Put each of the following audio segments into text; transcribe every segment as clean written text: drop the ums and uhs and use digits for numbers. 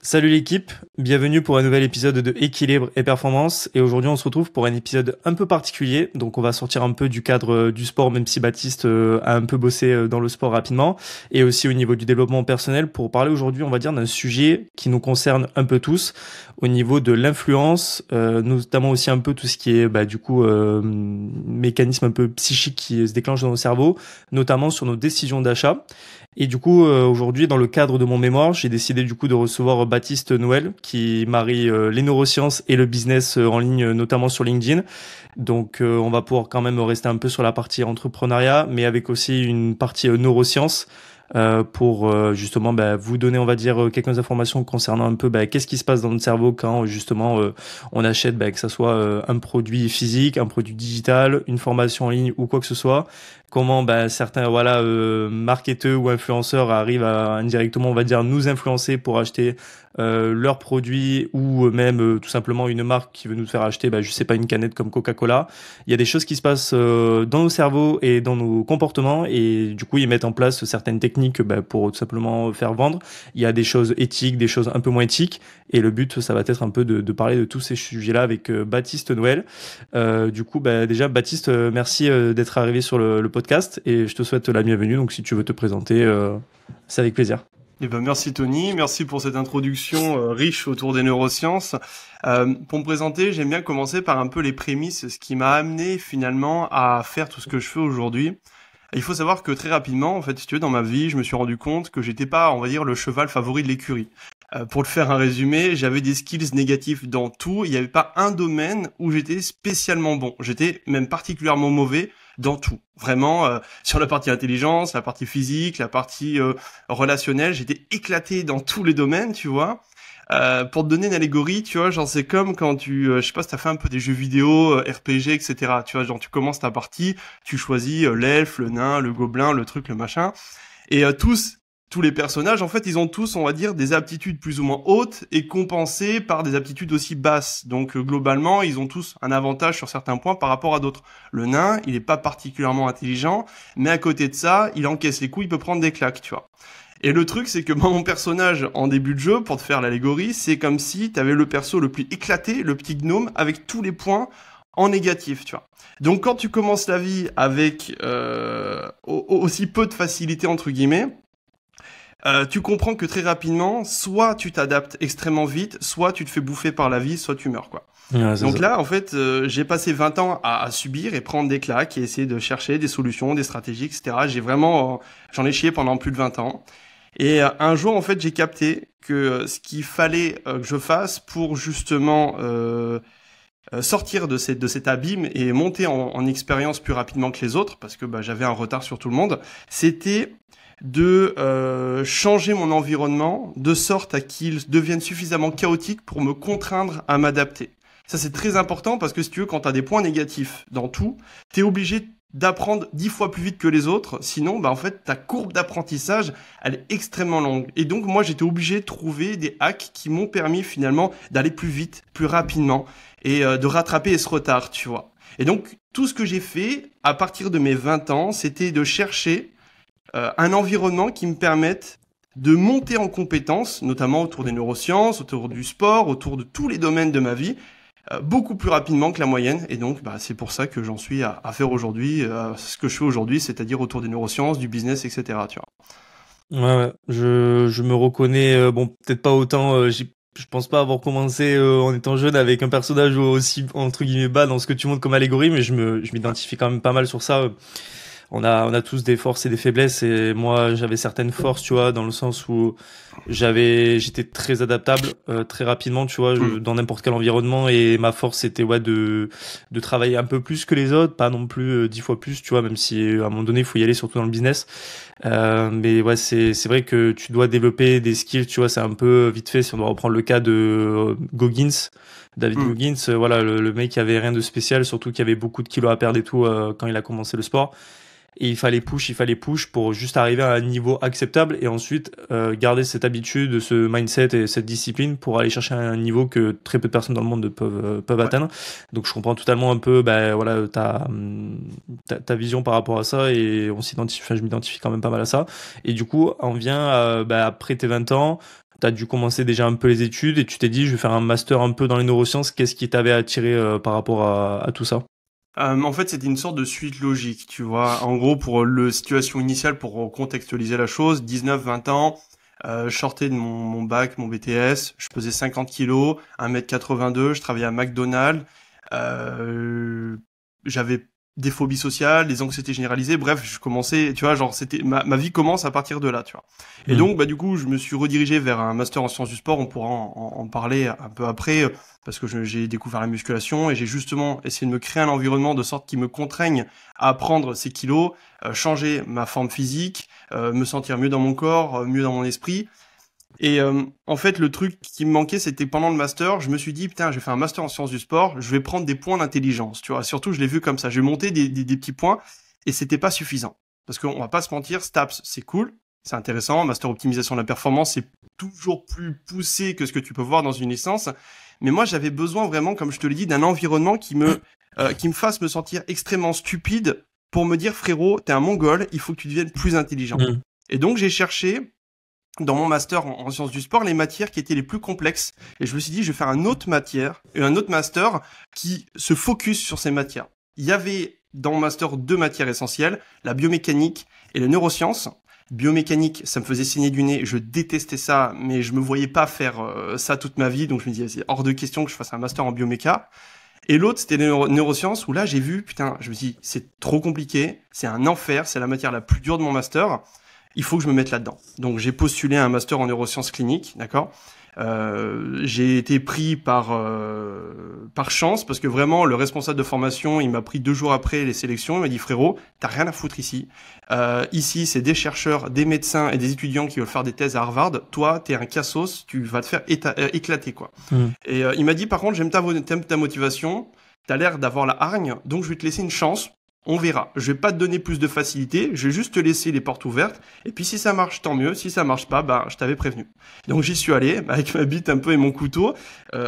Salut l'équipe, bienvenue pour un nouvel épisode de Équilibre et Performance. Et aujourd'hui, on se retrouve pour un épisode un peu particulier. Donc, on va sortir un peu du cadre du sport, même si Baptiste a un peu bossé dans le sport rapidement. Et aussi au niveau du développement personnel pour parler aujourd'hui, on va dire, d'un sujet qui nous concerne un peu tous au niveau de l'influence, notamment aussi un peu tout ce qui est, mécanisme un peu psychique qui se déclenche dans nos cerveaux, notamment sur nos décisions d'achat. Et du coup, aujourd'hui, dans le cadre de mon mémoire, j'ai décidé du coup de recevoir Baptiste Noël, qui marie les neurosciences et le business en ligne, notamment sur LinkedIn. Donc, on va pouvoir quand même rester un peu sur la partie entrepreneuriat, mais avec aussi une partie neurosciences pour justement vous donner, on va dire, quelques informations concernant un peu qu'est-ce qui se passe dans notre cerveau quand justement on achète, que ça soit un produit physique, un produit digital, une formation en ligne ou quoi que ce soit. Comment certains marketeurs ou influenceurs arrivent à indirectement, on va dire, nous influencer pour acheter leurs produits ou même tout simplement une marque qui veut nous faire acheter je sais pas, une canette comme Coca-Cola. Il y a des choses qui se passent dans nos cerveaux et dans nos comportements, et du coup ils mettent en place certaines techniques pour tout simplement faire vendre. Il y a des choses éthiques, des choses un peu moins éthiques, et le but ça va être un peu de parler de tous ces sujets-là avec Baptiste Noël. Du coup déjà Baptiste, merci d'être arrivé sur le podcast, et je te souhaite la bienvenue. Donc si tu veux te présenter, c'est avec plaisir. Eh ben, merci Tony, merci pour cette introduction riche autour des neurosciences. Pour me présenter, j'aime bien commencer par un peu les prémices, ce qui m'a amené finalement à faire tout ce que je fais aujourd'hui. Il faut savoir que très rapidement, en fait, si tu veux, dans ma vie, je me suis rendu compte que j'étais pas, on va dire, le cheval favori de l'écurie. Pour te faire un résumé, j'avais des skills négatifs dans tout. Il n'y avait pas un domaine où j'étais spécialement bon. J'étais même particulièrement mauvais dans tout. Vraiment, sur la partie intelligence, la partie physique, la partie relationnelle, j'étais éclaté dans tous les domaines, tu vois. Pour te donner une allégorie, tu vois, genre c'est comme quand je sais pas si t'as fait un peu des jeux vidéo, RPG, etc. Tu vois, genre tu commences ta partie, tu choisis l'elfe, le nain, le gobelin, le truc, le machin, et tous les personnages, en fait, ils ont tous, on va dire, des aptitudes plus ou moins hautes et compensées par des aptitudes aussi basses. Donc, globalement, ils ont tous un avantage sur certains points par rapport à d'autres. Le nain, il est pas particulièrement intelligent, mais à côté de ça, il encaisse les coups, il peut prendre des claques, tu vois. Et le truc, c'est que moi, mon personnage, en début de jeu, pour te faire l'allégorie, c'est comme si t'avais le perso le plus éclaté, le petit gnome, avec tous les points en négatif, tu vois. Donc, quand tu commences la vie avec aussi peu de facilité, entre guillemets, tu comprends que très rapidement, soit tu t'adaptes extrêmement vite, soit tu te fais bouffer par la vie, soit tu meurs, quoi. Ouais, Donc ça. là, en fait, j'ai passé 20 ans à subir et prendre des claques et essayer de chercher des solutions, des stratégies, etc. J'en ai chié pendant plus de 20 ans. Et un jour, en fait, j'ai capté que ce qu'il fallait que je fasse pour justement sortir de cet abîme et monter en expérience plus rapidement que les autres, parce que j'avais un retard sur tout le monde, c'était de changer mon environnement de sorte à qu'il devienne suffisamment chaotique pour me contraindre à m'adapter. Ça, c'est très important parce que si tu veux, quand tu as des points négatifs dans tout, tu es obligé d'apprendre 10 fois plus vite que les autres. Sinon, en fait, ta courbe d'apprentissage, elle est extrêmement longue. Et donc, moi, j'étais obligé de trouver des hacks qui m'ont permis finalement d'aller plus vite, plus rapidement et de rattraper ce retard, tu vois. Et donc, tout ce que j'ai fait à partir de mes 20 ans, c'était de chercher un environnement qui me permette de monter en compétences, notamment autour des neurosciences, autour du sport, autour de tous les domaines de ma vie, beaucoup plus rapidement que la moyenne. Et donc, c'est pour ça que j'en suis à faire aujourd'hui ce que je fais aujourd'hui, c'est-à-dire autour des neurosciences, du business, etc. Tu Ouais, ouais. Je me reconnais, peut-être pas autant, je pense pas avoir commencé en étant jeune avec un personnage aussi entre guillemets bas dans ce que tu montres comme allégorie, mais je m'identifie quand même pas mal sur ça. On a tous des forces et des faiblesses, et moi j'avais certaines forces, tu vois, dans le sens où j'étais très adaptable très rapidement, tu vois, vois. dans n'importe quel environnement, et ma force c'était de travailler un peu plus que les autres, pas non plus 10 fois plus, tu vois, même si à un moment donné il faut y aller, surtout dans le business. Mais ouais, c'est vrai que tu dois développer des skills, tu vois, c'est un peu vite fait. Si on doit reprendre le cas de Goggins, David Goggins, voilà, le mec qui avait rien de spécial, surtout qui avait beaucoup de kilos à perdre et tout quand il a commencé le sport. Et il fallait push pour juste arriver à un niveau acceptable, et ensuite garder cette habitude, ce mindset et cette discipline pour aller chercher un niveau que très peu de personnes dans le monde peuvent atteindre. Donc je comprends totalement un peu voilà, ta vision par rapport à ça, et je m'identifie quand même pas mal à ça. Et du coup on vient après tes 20 ans, t'as dû commencer déjà un peu les études et tu t'es dit, je vais faire un master un peu dans les neurosciences. Qu'est-ce qui t'avait attiré par rapport à tout ça? En fait, c'était une sorte de suite logique, tu vois. En gros, pour le situation initiale, pour contextualiser la chose, 19-20 ans, je sortais de mon bac, mon BTS, je pesais 50 kilos, 1m82, je travaillais à McDonald's, j'avais des phobies sociales, des anxiétés généralisées, bref, je commençais, tu vois, genre, c'était, ma vie commence à partir de là, tu vois. Et donc, bah, du coup, je me suis redirigé vers un master en sciences du sport, on pourra en parler un peu après, parce que j'ai découvert la musculation et j'ai justement essayé de me créer un environnement de sorte qui me contraigne à prendre ces kilos, changer ma forme physique, me sentir mieux dans mon corps, mieux dans mon esprit. Et en fait, le truc qui me manquait, c'était pendant le master, je me suis dit, putain, j'ai fait un master en sciences du sport, je vais prendre des points d'intelligence, tu vois. Surtout, je l'ai vu comme ça. J'ai monté des petits points et c'était pas suffisant. Parce qu'on va pas se mentir, STAPS, c'est cool, c'est intéressant. Master optimisation de la performance, c'est toujours plus poussé que ce que tu peux voir dans une licence. Mais moi, j'avais besoin vraiment, comme je te l'ai dit, d'un environnement qui me fasse me sentir extrêmement stupide pour me dire, frérot, t'es un mongol, il faut que tu deviennes plus intelligent. Et donc, j'ai cherché dans mon master en sciences du sport, les matières qui étaient les plus complexes. Et je me suis dit, je vais faire un autre master qui se focus sur ces matières. Il y avait dans mon master 2 matières essentielles, la biomécanique et les neurosciences. Biomécanique, ça me faisait saigner du nez, je détestais ça, mais je me voyais pas faire ça toute ma vie, donc je me disais, c'est hors de question que je fasse un master en bioméca. Et l'autre, c'était les neurosciences, où là, j'ai vu, putain, je me suis dit, c'est trop compliqué, c'est un enfer, c'est la matière la plus dure de mon master. Il faut que je me mette là-dedans. Donc j'ai postulé à un master en neurosciences cliniques, d'accord. J'ai été pris par chance parce que vraiment le responsable de formation, il m'a pris 2 jours après les sélections, il m'a dit frérot, t'as rien à foutre ici. Ici c'est des chercheurs, des médecins et des étudiants qui veulent faire des thèses à Harvard. Toi t'es un cassos, tu vas te faire éclater quoi. Et il m'a dit par contre j'aime ta motivation, t'as l'air d'avoir la hargne, donc je vais te laisser une chance. On verra. Je vais pas te donner plus de facilité, je vais juste te laisser les portes ouvertes. Et puis si ça marche, tant mieux. Si ça marche pas, bah je t'avais prévenu. Donc j'y suis allé avec ma bite un peu et mon couteau.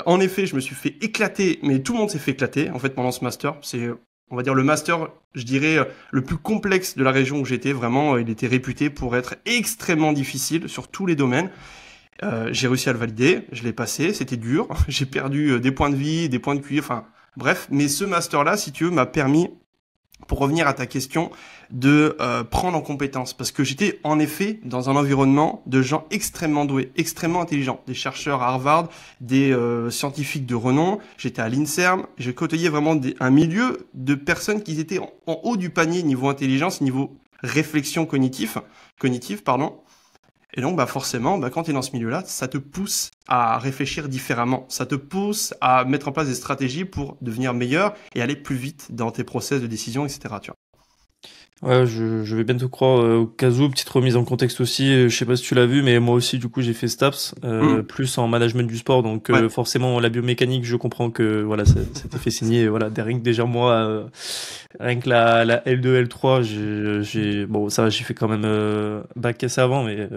En effet, je me suis fait éclater, mais tout le monde s'est fait éclater en fait pendant ce master. C'est, on va dire, le master, je dirais, le plus complexe de la région où j'étais. Vraiment, il était réputé pour être extrêmement difficile sur tous les domaines. J'ai réussi à le valider, je l'ai passé, c'était dur. J'ai perdu des points de vie, des points de QI, enfin bref. Mais ce master-là, si tu veux, m'a permis, pour revenir à ta question, de prendre en compétence. Parce que j'étais en effet dans un environnement de gens extrêmement doués, extrêmement intelligents. Des chercheurs à Harvard, des scientifiques de renom. J'étais à l'INSERM. J'ai côtoyé vraiment un milieu de personnes qui étaient en haut du panier niveau intelligence, niveau réflexion cognitive, pardon. Et donc, bah forcément, bah quand tu es dans ce milieu-là, ça te pousse à réfléchir différemment. Ça te pousse à mettre en place des stratégies pour devenir meilleur et aller plus vite dans tes process de décision, etc. Tu vois. Ouais, je vais bien te croire. Au cas où, petite remise en contexte aussi, je sais pas si tu l'as vu, mais moi aussi, du coup, j'ai fait STAPS, plus en management du sport. Donc, forcément, la biomécanique, je comprends que, voilà, ça t'est fait signer, voilà, rien que déjà moi, rien que la L2, L3, bon, ça va, j'ai fait quand même, bac assez avant, mais,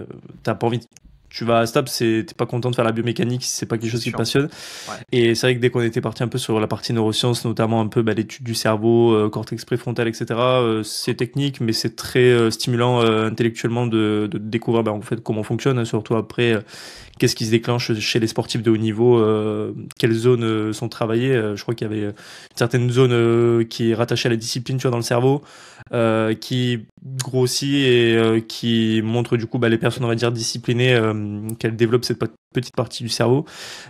t'as pas envie tu vas à STAPS, t'es pas content de faire la biomécanique si c'est pas quelque chose qui te passionne. Ouais. Et c'est vrai que dès qu'on était parti un peu sur la partie neurosciences, notamment un peu l'étude du cerveau, cortex préfrontal, etc., c'est technique, mais c'est très stimulant intellectuellement de découvrir en fait comment fonctionne, surtout après qu'est-ce qui se déclenche chez les sportifs de haut niveau, quelles zones sont travaillées. Je crois qu'il y avait une certaine zone qui est rattachée à la discipline, tu vois, dans le cerveau, qui grossit et qui montre du coup les personnes, on va dire, disciplinées, qu'elles développent cette petite partie du cerveau.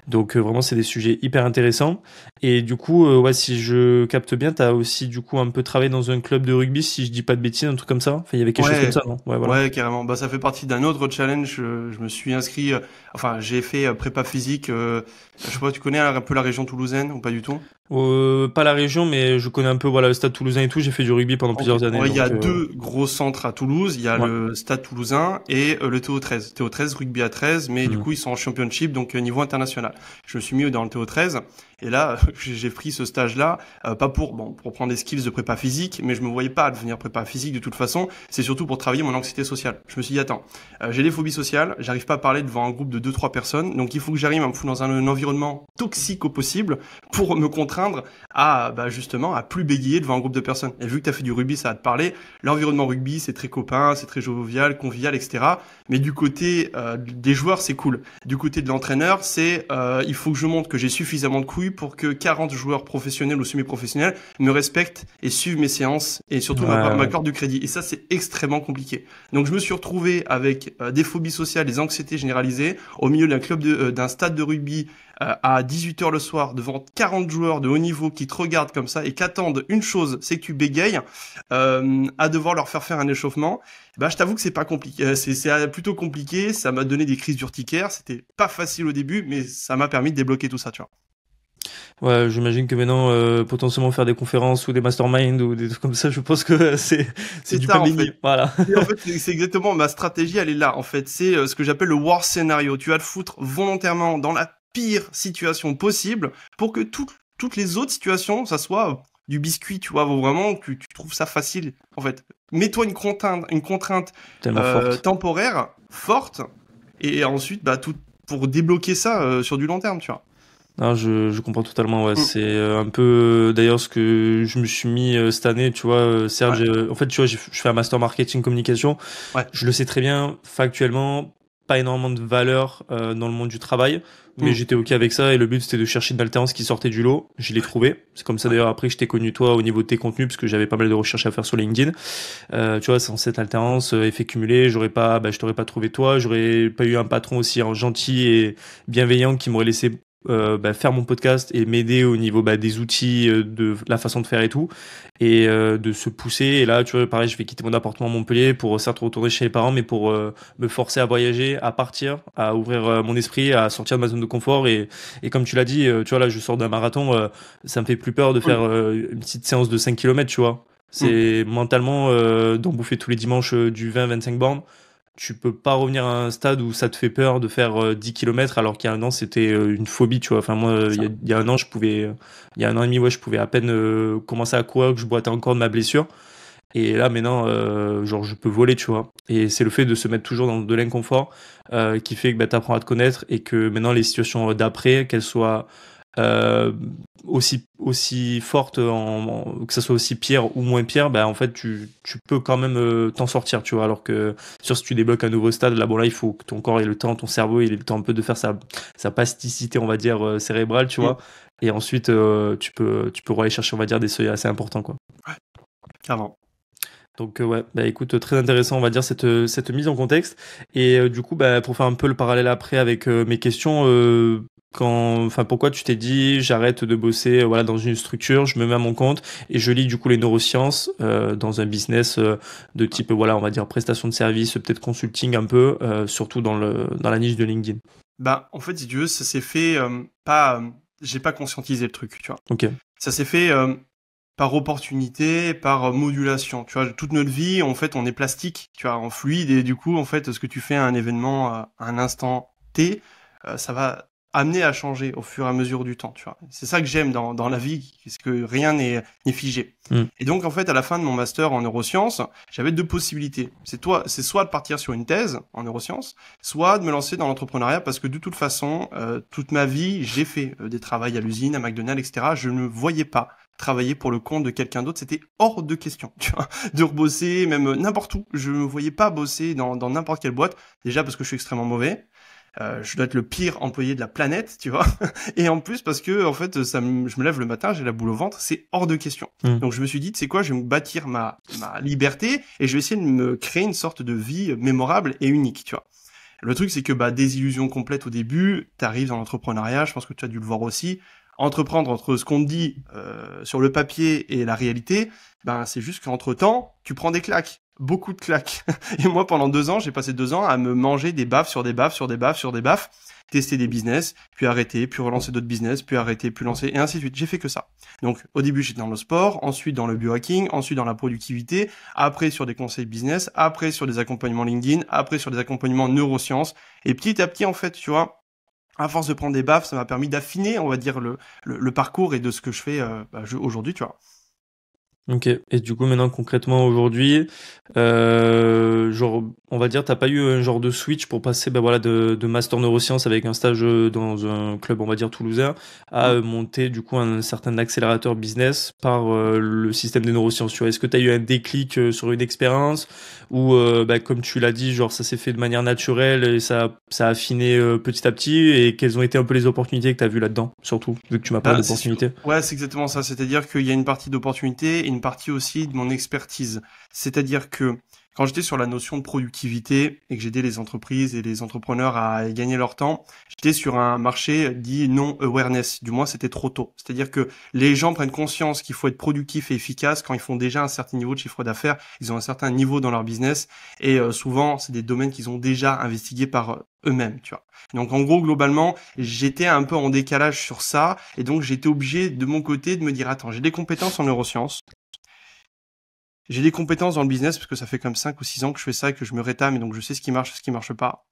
Donc vraiment, c'est des sujets hyper intéressants. Et du coup, ouais, si je capte bien, t'as aussi du coup un peu travaillé dans un club de rugby, si je dis pas de bêtises, un truc comme ça. Enfin, il y avait quelque chose comme ça, non? Ouais, voilà. Ouais, carrément. Bah, ça fait partie d'un autre challenge. Je me suis inscrit. Enfin, j'ai fait prépa physique. Je sais pas, tu connais un peu la région toulousaine ou pas du tout? Pas la région, mais je connais un peu le stade toulousain et tout. J'ai fait du rugby pendant plusieurs années. Ouais, il y a 2 gros centres à Toulouse. Il y a le stade toulousain et le TO13. TO13, rugby à 13, mais du coup, ils sont en championship, donc niveau international. Je me suis mis dans le TO13. Et là, j'ai pris ce stage-là, pas pour prendre des skills de prépa physique, mais je me voyais pas devenir prépa physique de toute façon. C'est surtout pour travailler mon anxiété sociale. Je me suis dit, attends, j'ai des phobies sociales, j'arrive pas à parler devant un groupe de 2-3 personnes, donc il faut que j'arrive à me foutre dans un environnement toxique au possible pour me contraindre à, justement, à plus bégayer devant un groupe de personnes. Et vu que t'as fait du rugby, ça va te parler. L'environnement rugby, c'est très copain, c'est très jovial, convivial, etc. Mais du côté des joueurs, c'est cool. Du du côté de l'entraîneur, c'est il faut que je montre que j'ai suffisamment de couilles pour que 40 joueurs professionnels ou semi-professionnels me respectent et suivent mes séances et surtout m'accordent du crédit. Et ça, c'est extrêmement compliqué. Donc, je me suis retrouvé avec des phobies sociales, des anxiétés généralisées au milieu d'un stade de rugby à 18h le soir devant 40 joueurs de haut niveau qui te regardent comme ça et qu'attendent une chose, c'est que tu bégayes, à devoir leur faire un échauffement. Bah, je t'avoue que c'est pas compliqué, c'est plutôt compliqué, ça m'a donné des crises urticaires, c'était pas facile au début, mais ça m'a permis de débloquer tout ça, tu vois. Ouais, j'imagine que maintenant, potentiellement faire des conférences ou des masterminds ou des trucs comme ça, je pense que c'est du ça, pain béni. Voilà. Et en fait, c'est exactement ma stratégie, elle est là. En fait, c'est ce que j'appelle le worst scénario. Tu vas te foutre volontairement dans la pire situation possible pour que toutes les autres situations, ça soit du biscuit, tu vois, vraiment tu trouves ça facile. En fait, mets-toi une contrainte temporaire forte, et ensuite, bah tout pour débloquer ça sur du long terme, tu vois. Non, je comprends totalement. Ouais, c'est un peu d'ailleurs ce que je me suis mis cette année. Tu vois, Serge. En fait, tu vois, je fais un master marketing communication. Ouais. Je le sais très bien. Factuellement, pas énormément de valeur dans le monde du travail, mais j'étais ok avec ça. Et le but, c'était de chercher une alternance qui sortait du lot. Je l'ai trouvé. C'est comme ça d'ailleurs après que je t'ai connu toi au niveau de tes contenus, parce que j'avais pas mal de recherches à faire sur LinkedIn. Tu vois, sans cette alternance, effet cumulé, je t'aurais pas trouvé toi. J'aurais pas eu un patron aussi gentil et bienveillant qui m'aurait laissé faire mon podcast et m'aider au niveau des outils, de la façon de faire et tout, et de se pousser. Et là, tu vois, pareil, je vais quitter mon appartement à Montpellier pour certes retourner chez les parents, mais pour me forcer à voyager, à partir, à ouvrir mon esprit, à sortir de ma zone de confort. Et comme tu l'as dit, tu vois, là, je sors d'un marathon, ça me fait plus peur de faire une petite séance de 5 kilomètres, tu vois. C'est mentalement d'en bouffer tous les dimanches du 20-25 bornes. Tu peux pas revenir à un stade où ça te fait peur de faire 10 kilomètres, alors qu'il y a un an c'était une phobie, tu vois. Enfin moi il y a un an il y a un an et demi, ouais, je pouvais à peine commencer à courir, que je boitais encore de ma blessure. Et là maintenant genre je peux voler, tu vois. Et c'est le fait de se mettre toujours dans de l'inconfort qui fait que t'apprends à te connaître, et que maintenant les situations d'après, qu'elles soient aussi forte, que ça soit aussi pire ou moins pire, en fait tu peux quand même t'en sortir, tu vois. Alors que si tu débloques un nouveau stade, là il faut que ton corps ait le temps, ton cerveau il ait le temps un peu de faire sa plasticité, on va dire, cérébrale, tu vois. Et ensuite tu peux aller chercher, on va dire, des seuils assez importants, quoi. Ouais, clairement. Donc ouais, écoute, très intéressant, on va dire, cette mise en contexte. Et du coup, pour faire un peu le parallèle après avec mes questions, pourquoi tu t'es dit j'arrête de bosser dans une structure, je me mets à mon compte et je lis du coup les neurosciences dans un business de type on va dire prestation de service, peut-être consulting un peu, surtout dans la niche de LinkedIn. En fait, si tu veux, ça s'est fait j'ai pas conscientisé le truc, tu vois. Ok. Ça s'est fait par opportunité, par modulation. Tu vois, toute notre vie, en fait, on est plastique, tu vois, en fluide, et du coup, en fait, ce que tu fais à un événement à un instant T, ça va amener à changer au fur et à mesure du temps, tu vois. C'est ça que j'aime dans la vie, c'est que rien n'est figé. Et donc, en fait, à la fin de mon master en neurosciences, j'avais deux possibilités. C'est soit de partir sur une thèse en neurosciences, soit de me lancer dans l'entrepreneuriat, parce que de toute façon, toute ma vie, j'ai fait des travails à l'usine, à McDonald's, etc. Je ne voyais pas travailler pour le compte de quelqu'un d'autre, c'était hors de question, tu vois, de rebosser, même n'importe où. Je ne me voyais pas bosser dans n'importe quelle boîte, déjà parce que je suis extrêmement mauvais. Je dois être le pire employé de la planète, tu vois. Et en plus parce que en fait, je me lève le matin, j'ai la boule au ventre, c'est hors de question. Donc je me suis dit, tu sais quoi, je vais me bâtir ma liberté et je vais essayer de me créer une sorte de vie mémorable et unique, tu vois. Le truc, c'est que désillusion complète au début, t'arrives dans l'entrepreneuriat, je pense que tu as dû le voir aussi. Entreprendre entre ce qu'on te dit sur le papier et la réalité, c'est juste qu'entre-temps, tu prends des claques. Beaucoup de claques. Et moi, pendant 2 ans, j'ai passé 2 ans à me manger des baffes sur des baffes, sur des baffes, sur des baffes, tester des business, puis arrêter, puis relancer d'autres business, puis arrêter, puis lancer, et ainsi de suite. J'ai fait que ça. Donc, au début, j'étais dans le sport, ensuite dans le biohacking, ensuite dans la productivité, après sur des conseils business, après sur des accompagnements LinkedIn, après sur des accompagnements neurosciences, et petit à petit, en fait, tu vois, à force de prendre des baffes, ça m'a permis d'affiner, on va dire, le parcours et de ce que je fais aujourd'hui, tu vois. Ok. Et du coup, maintenant, concrètement, aujourd'hui, genre, on va dire, t'as pas eu un genre de switch pour passer, ben voilà, de master neurosciences avec un stage dans un club, on va dire, toulousain, à Mm. monter, du coup, un certain accélérateur business par le système des neurosciences. Tu vois, est-ce que t'as eu un déclic sur une expérience ou, ben, comme tu l'as dit, genre, ça s'est fait de manière naturelle et ça a affiné petit à petit et quelles ont été un peu les opportunités que t'as vues là-dedans, surtout, vu que tu m'as parlé Bah, c'est sûr. d'opportunités. Ouais, c'est exactement ça. C'est-à-dire qu'il y a une partie d'opportunité et une partie aussi de mon expertise. C'est-à-dire que quand j'étais sur la notion de productivité et que j'aidais les entreprises et les entrepreneurs à gagner leur temps, j'étais sur un marché dit non awareness. Du moins, c'était trop tôt. C'est-à-dire que les gens prennent conscience qu'il faut être productif et efficace quand ils font déjà un certain niveau de chiffre d'affaires, ils ont un certain niveau dans leur business et souvent, c'est des domaines qu'ils ont déjà investigués par eux-mêmes, tu vois. Donc en gros, globalement, j'étais un peu en décalage sur ça, et donc j'étais obligé de mon côté de me dire, attends, j'ai des compétences en neurosciences, j'ai des compétences dans le business, parce que ça fait comme 5 ou 6 ans que je fais ça et que je me rétame, et donc je sais ce qui marche pas.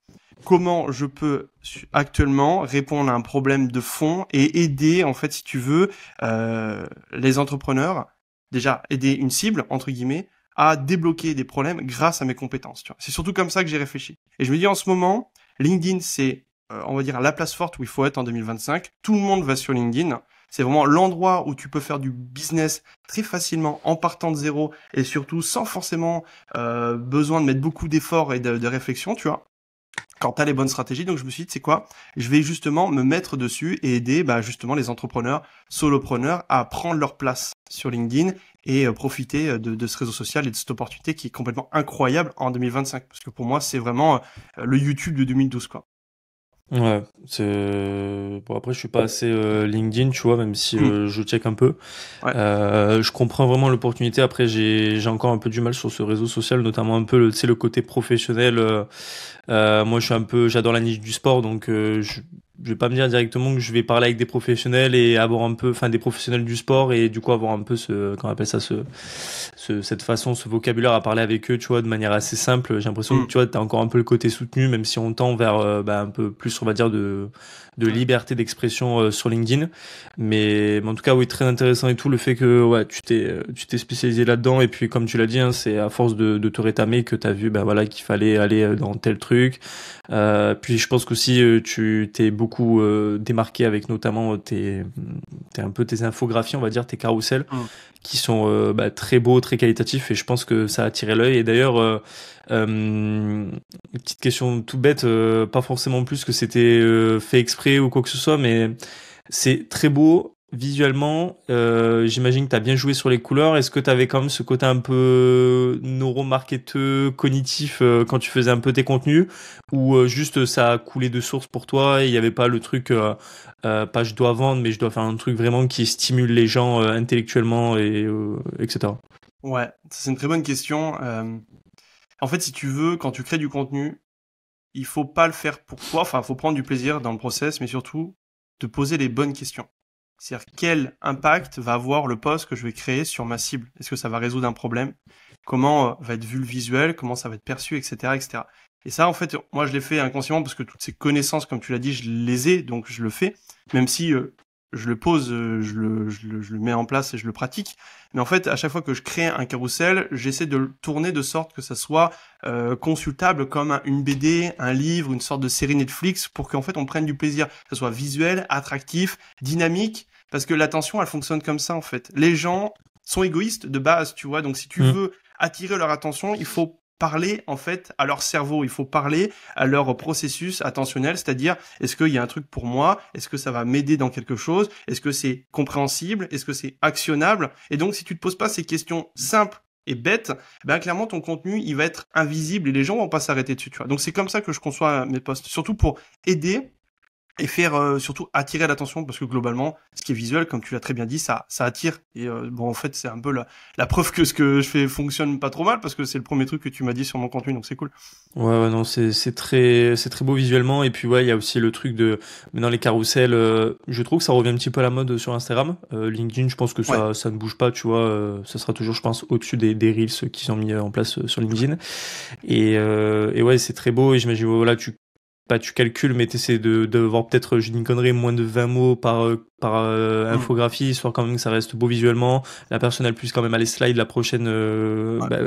Comment je peux actuellement répondre à un problème de fond et aider, en fait, si tu veux, les entrepreneurs, déjà aider une cible, entre guillemets, à débloquer des problèmes grâce à mes compétences. Tu vois. C'est surtout comme ça que j'ai réfléchi. Et je me dis en ce moment, LinkedIn, c'est, on va dire, la place forte où il faut être en 2025. Tout le monde va sur LinkedIn. C'est vraiment l'endroit où tu peux faire du business très facilement en partant de zéro et surtout sans forcément besoin de mettre beaucoup d'efforts et de réflexion, tu vois quand tu as les bonnes stratégies. Donc je me suis dit, c'est quoi? Je vais justement me mettre dessus et aider justement les entrepreneurs, solopreneurs à prendre leur place sur LinkedIn et profiter de ce réseau social et de cette opportunité qui est complètement incroyable en 2025. Parce que pour moi, c'est vraiment le YouTube de 2012, quoi. Ouais, c'est bon après je suis pas assez LinkedIn, tu vois, même si Mm. je check un peu. Ouais. Je comprends vraiment l'opportunité. Après j'ai encore un peu du mal sur ce réseau social, notamment un peu tu sais le côté professionnel. Moi je suis un peu j'adore la niche du sport, donc je vais pas me dire directement que je vais parler avec des professionnels et avoir un peu enfin des professionnels du sport et du coup avoir un peu ce qu'on appelle ça cette façon, ce vocabulaire à parler avec eux, tu vois, de manière assez simple. J'ai l'impression que Mm. tu vois, t'as encore un peu le côté soutenu, même si on tend vers un peu plus, on va dire, de Ouais. liberté d'expression sur LinkedIn. Mais en tout cas, oui, très intéressant et tout, le fait que ouais, tu t'es spécialisé là-dedans. Et puis, comme tu l'as dit, hein, c'est à force de te rétamer que t'as vu voilà, qu'il fallait aller dans tel truc. Puis je pense qu'aussi tu t'es beaucoup démarqué avec notamment t'es un peu tes infographies, on va dire, tes carousels Mm. qui sont très beaux, très qualitatifs et je pense que ça a attiré l'œil. Et d'ailleurs, une petite question tout bête, pas forcément plus que c'était fait exprès ou quoi que ce soit, mais c'est très beau visuellement. J'imagine que tu as bien joué sur les couleurs. Est-ce que tu avais quand même ce côté un peu neuromarketeur, cognitif quand tu faisais un peu tes contenus ou juste ça a coulé de source pour toi et il n'y avait pas le truc pas je dois vendre mais je dois faire un truc vraiment qui stimule les gens intellectuellement et etc. Ouais, c'est une très bonne question. En fait, si tu veux, quand tu crées du contenu, il faut pas le faire pour toi. Enfin, il faut prendre du plaisir dans le process, mais surtout te poser les bonnes questions. C'est-à-dire quel impact va avoir le post que je vais créer sur ma cible? Est-ce que ça va résoudre un problème? Comment va être vu le visuel? Comment ça va être perçu, etc., etc. Et ça, en fait, moi, je l'ai fait inconsciemment parce que toutes ces connaissances, comme tu l'as dit, je les ai, donc je le fais, même si je le pose, je le mets en place et je le pratique. Mais en fait, à chaque fois que je crée un carrousel, j'essaie de le tourner de sorte que ça soit consultable comme une BD, un livre, une sorte de série Netflix, pour qu'en fait on prenne du plaisir, que ce soit visuel, attractif, dynamique, parce que l'attention, elle fonctionne comme ça en fait. Les gens sont égoïstes de base, tu vois, donc si tu Mm. veux attirer leur attention, il faut parler en fait à leur cerveau, il faut parler à leur processus attentionnel, c'est-à-dire est-ce qu'il y a un truc pour moi, est-ce que ça va m'aider dans quelque chose, est-ce que c'est compréhensible, est-ce que c'est actionnable, et donc si tu te poses pas ces questions simples et bêtes, clairement ton contenu il va être invisible et les gens vont pas s'arrêter dessus, tu vois. Donc c'est comme ça que je conçois mes posts, surtout pour aider et faire surtout attirer l'attention parce que globalement ce qui est visuel comme tu l'as très bien dit ça attire et bon en fait c'est un peu la preuve que ce que je fais fonctionne pas trop mal parce que c'est le premier truc que tu m'as dit sur mon contenu donc c'est cool. Ouais, non, c'est très beau visuellement et puis ouais, il y a aussi le truc de maintenant les carousels. Je trouve que ça revient un petit peu à la mode sur Instagram. LinkedIn, je pense que Ouais. ça ne bouge pas, tu vois. Ça sera toujours, je pense, au-dessus des reels qui sont mis en place sur LinkedIn. Et ouais, c'est très beau et j'imagine voilà, bah, tu calcules, mais t'essaies de voir peut-être, je dis une connerie, moins de 20 mots par infographie, histoire quand même que ça reste beau visuellement. La personne, elle puisse quand même aller slide la prochaine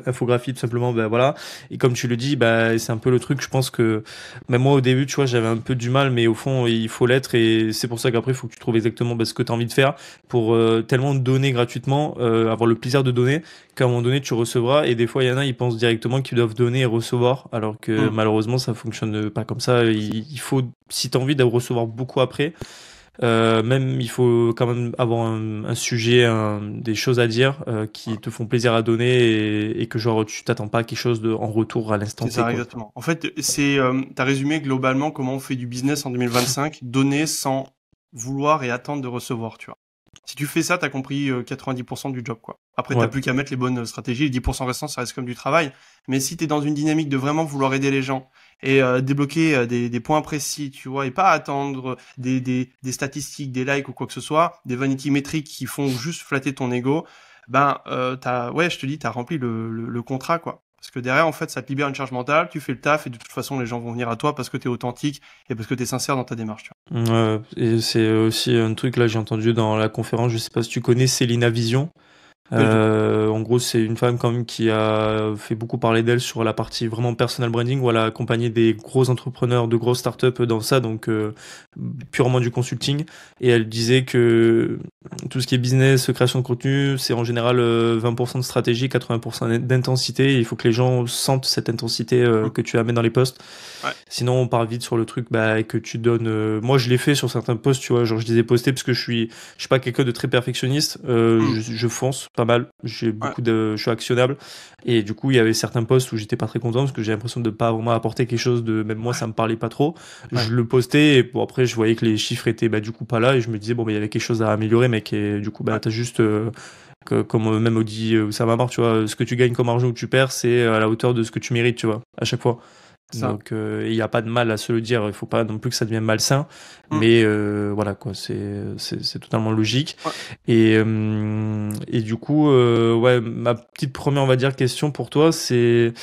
infographie, tout simplement, bah, voilà. Et comme tu le dis, bah, c'est un peu le truc, je pense que, même moi, au début, tu vois, j'avais un peu du mal, mais au fond, il faut l'être, et c'est pour ça qu'après, il faut que tu trouves exactement bah, ce que tu as envie de faire pour tellement donner gratuitement, avoir le plaisir de donner, qu'à un moment donné, tu recevras. Et des fois, il y en a, ils pensent directement qu'ils doivent donner et recevoir, alors que malheureusement, ça fonctionne pas comme ça. Il faut, si tu as envie de recevoir beaucoup après, même il faut quand même avoir un sujet, des choses à dire qui te font plaisir à donner et que genre tu t'attends pas à quelque chose en retour à l'instant C'est T, ça, quoi. exactement. En fait, t'as résumé globalement comment on fait du business en 2025, donner sans vouloir et attendre de recevoir, tu vois. Si tu fais ça, t'as compris 90% du job, quoi. Après, t'as Ouais. plus qu'à mettre les bonnes stratégies. Les 10% restants, ça reste comme du travail. Mais si t'es dans une dynamique de vraiment vouloir aider les gens et débloquer des points précis, tu vois, et pas attendre des statistiques, des likes ou quoi que ce soit, des vanity métriques qui font juste flatter ton ego, ouais, je te dis, t'as rempli le contrat, quoi. Parce que derrière, en fait, ça te libère une charge mentale, tu fais le taf, et de toute façon, les gens vont venir à toi parce que t'es authentique et parce que t'es sincère dans ta démarche, tu Et c'est aussi un truc, là, j'ai entendu dans la conférence, je sais pas si tu connais Célina Vision. vois. Pas du tout. En gros, c'est une femme quand même qui a fait beaucoup parler d'elle sur la partie vraiment personal branding, où elle a accompagné des gros entrepreneurs, de grosses startups dans ça, donc purement du consulting. Et elle disait que tout ce qui est business, création de contenu, c'est en général 20% de stratégie, 80% d'intensité. Et il faut que les gens sentent cette intensité que tu amènes dans les posts. Ouais. Sinon, on part vite sur le truc bah, que tu donnes. Moi, je l'ai fait sur certains posts, tu vois, genre je les ai postés parce que je suis pas quelqu'un de très perfectionniste. Je fonce pas mal. Ouais. Je suis actionnable. Et du coup, il y avait certains posts où j'étais pas très content parce que j'ai l'impression de pas vraiment apporter quelque chose de, même moi, ça me parlait pas trop. Ouais. Je le postais et bon, après, je voyais que les chiffres étaient, bah, du coup, pas là et je me disais, bon, bah, il y avait quelque chose à améliorer, mec. Et du coup, bah, t'as juste, comme même dit ça marre, tu vois, ce que tu gagnes comme argent ou tu perds, c'est à la hauteur de ce que tu mérites, tu vois, à chaque fois. Ça. Donc il n'y a pas de mal à se le dire, il faut pas non plus que ça devienne malsain, mais voilà quoi, c'est totalement logique. Ouais. Et du coup ouais, ma petite première on va dire question pour toi, c'est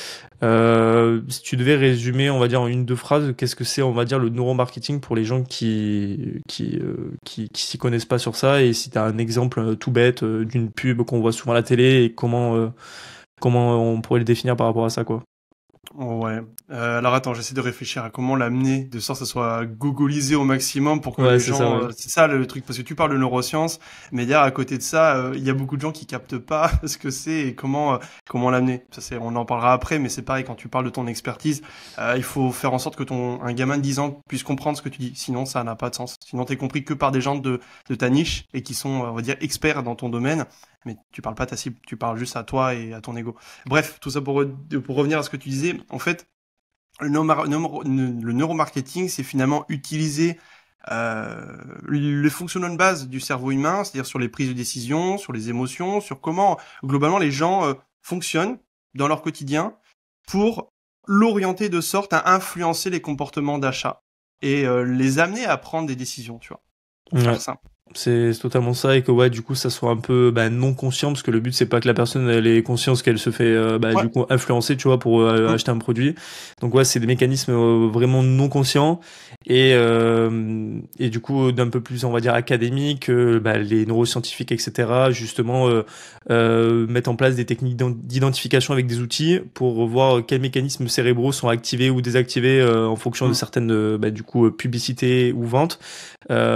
si tu devais résumer on va dire en une deux phrases, qu'est-ce que c'est on va dire le neuromarketing pour les gens qui s'y connaissent pas sur ça, et si tu as un exemple tout bête d'une pub qu'on voit souvent à la télé et comment on pourrait le définir par rapport à ça quoi. Ouais. Alors attends, j'essaie de réfléchir à comment l'amener de sorte que ça soit googlisé au maximum pour que Ouais, les c'est gens. ça, ouais. C'est ça le truc, parce que tu parles de neurosciences, mais derrière à côté de ça, il y a beaucoup de gens qui captent pas ce que c'est et comment l'amener. Ça c'est, on en parlera après, mais c'est pareil quand tu parles de ton expertise, il faut faire en sorte que un gamin de 10 ans puisse comprendre ce que tu dis. Sinon, ça n'a pas de sens. Sinon, t'es compris que par des gens de ta niche et qui sont, on va dire, experts dans ton domaine. Mais tu parles pas à ta cible, tu parles juste à toi et à ton ego. Bref, tout ça pour revenir à ce que tu disais. En fait, le neuromarketing, c'est finalement utiliser les fonctionnants de base du cerveau humain, c'est-à-dire sur les prises de décision, sur les émotions, sur comment globalement les gens fonctionnent dans leur quotidien pour l'orienter de sorte à influencer les comportements d'achat et les amener à prendre des décisions, tu vois. Pour faire simple. C'est totalement ça, et que ouais du coup ça soit un peu non conscient, parce que le but c'est pas que la personne elle ait conscience qu'elle se fait du coup influencer, tu vois, pour acheter un produit. Donc ouais, c'est des mécanismes vraiment non conscients, et du coup d'un peu plus on va dire académique, les neuroscientifiques etc justement mettent en place des techniques d'identification avec des outils pour voir quels mécanismes cérébraux sont activés ou désactivés en fonction de certaines du coup publicités ou ventes,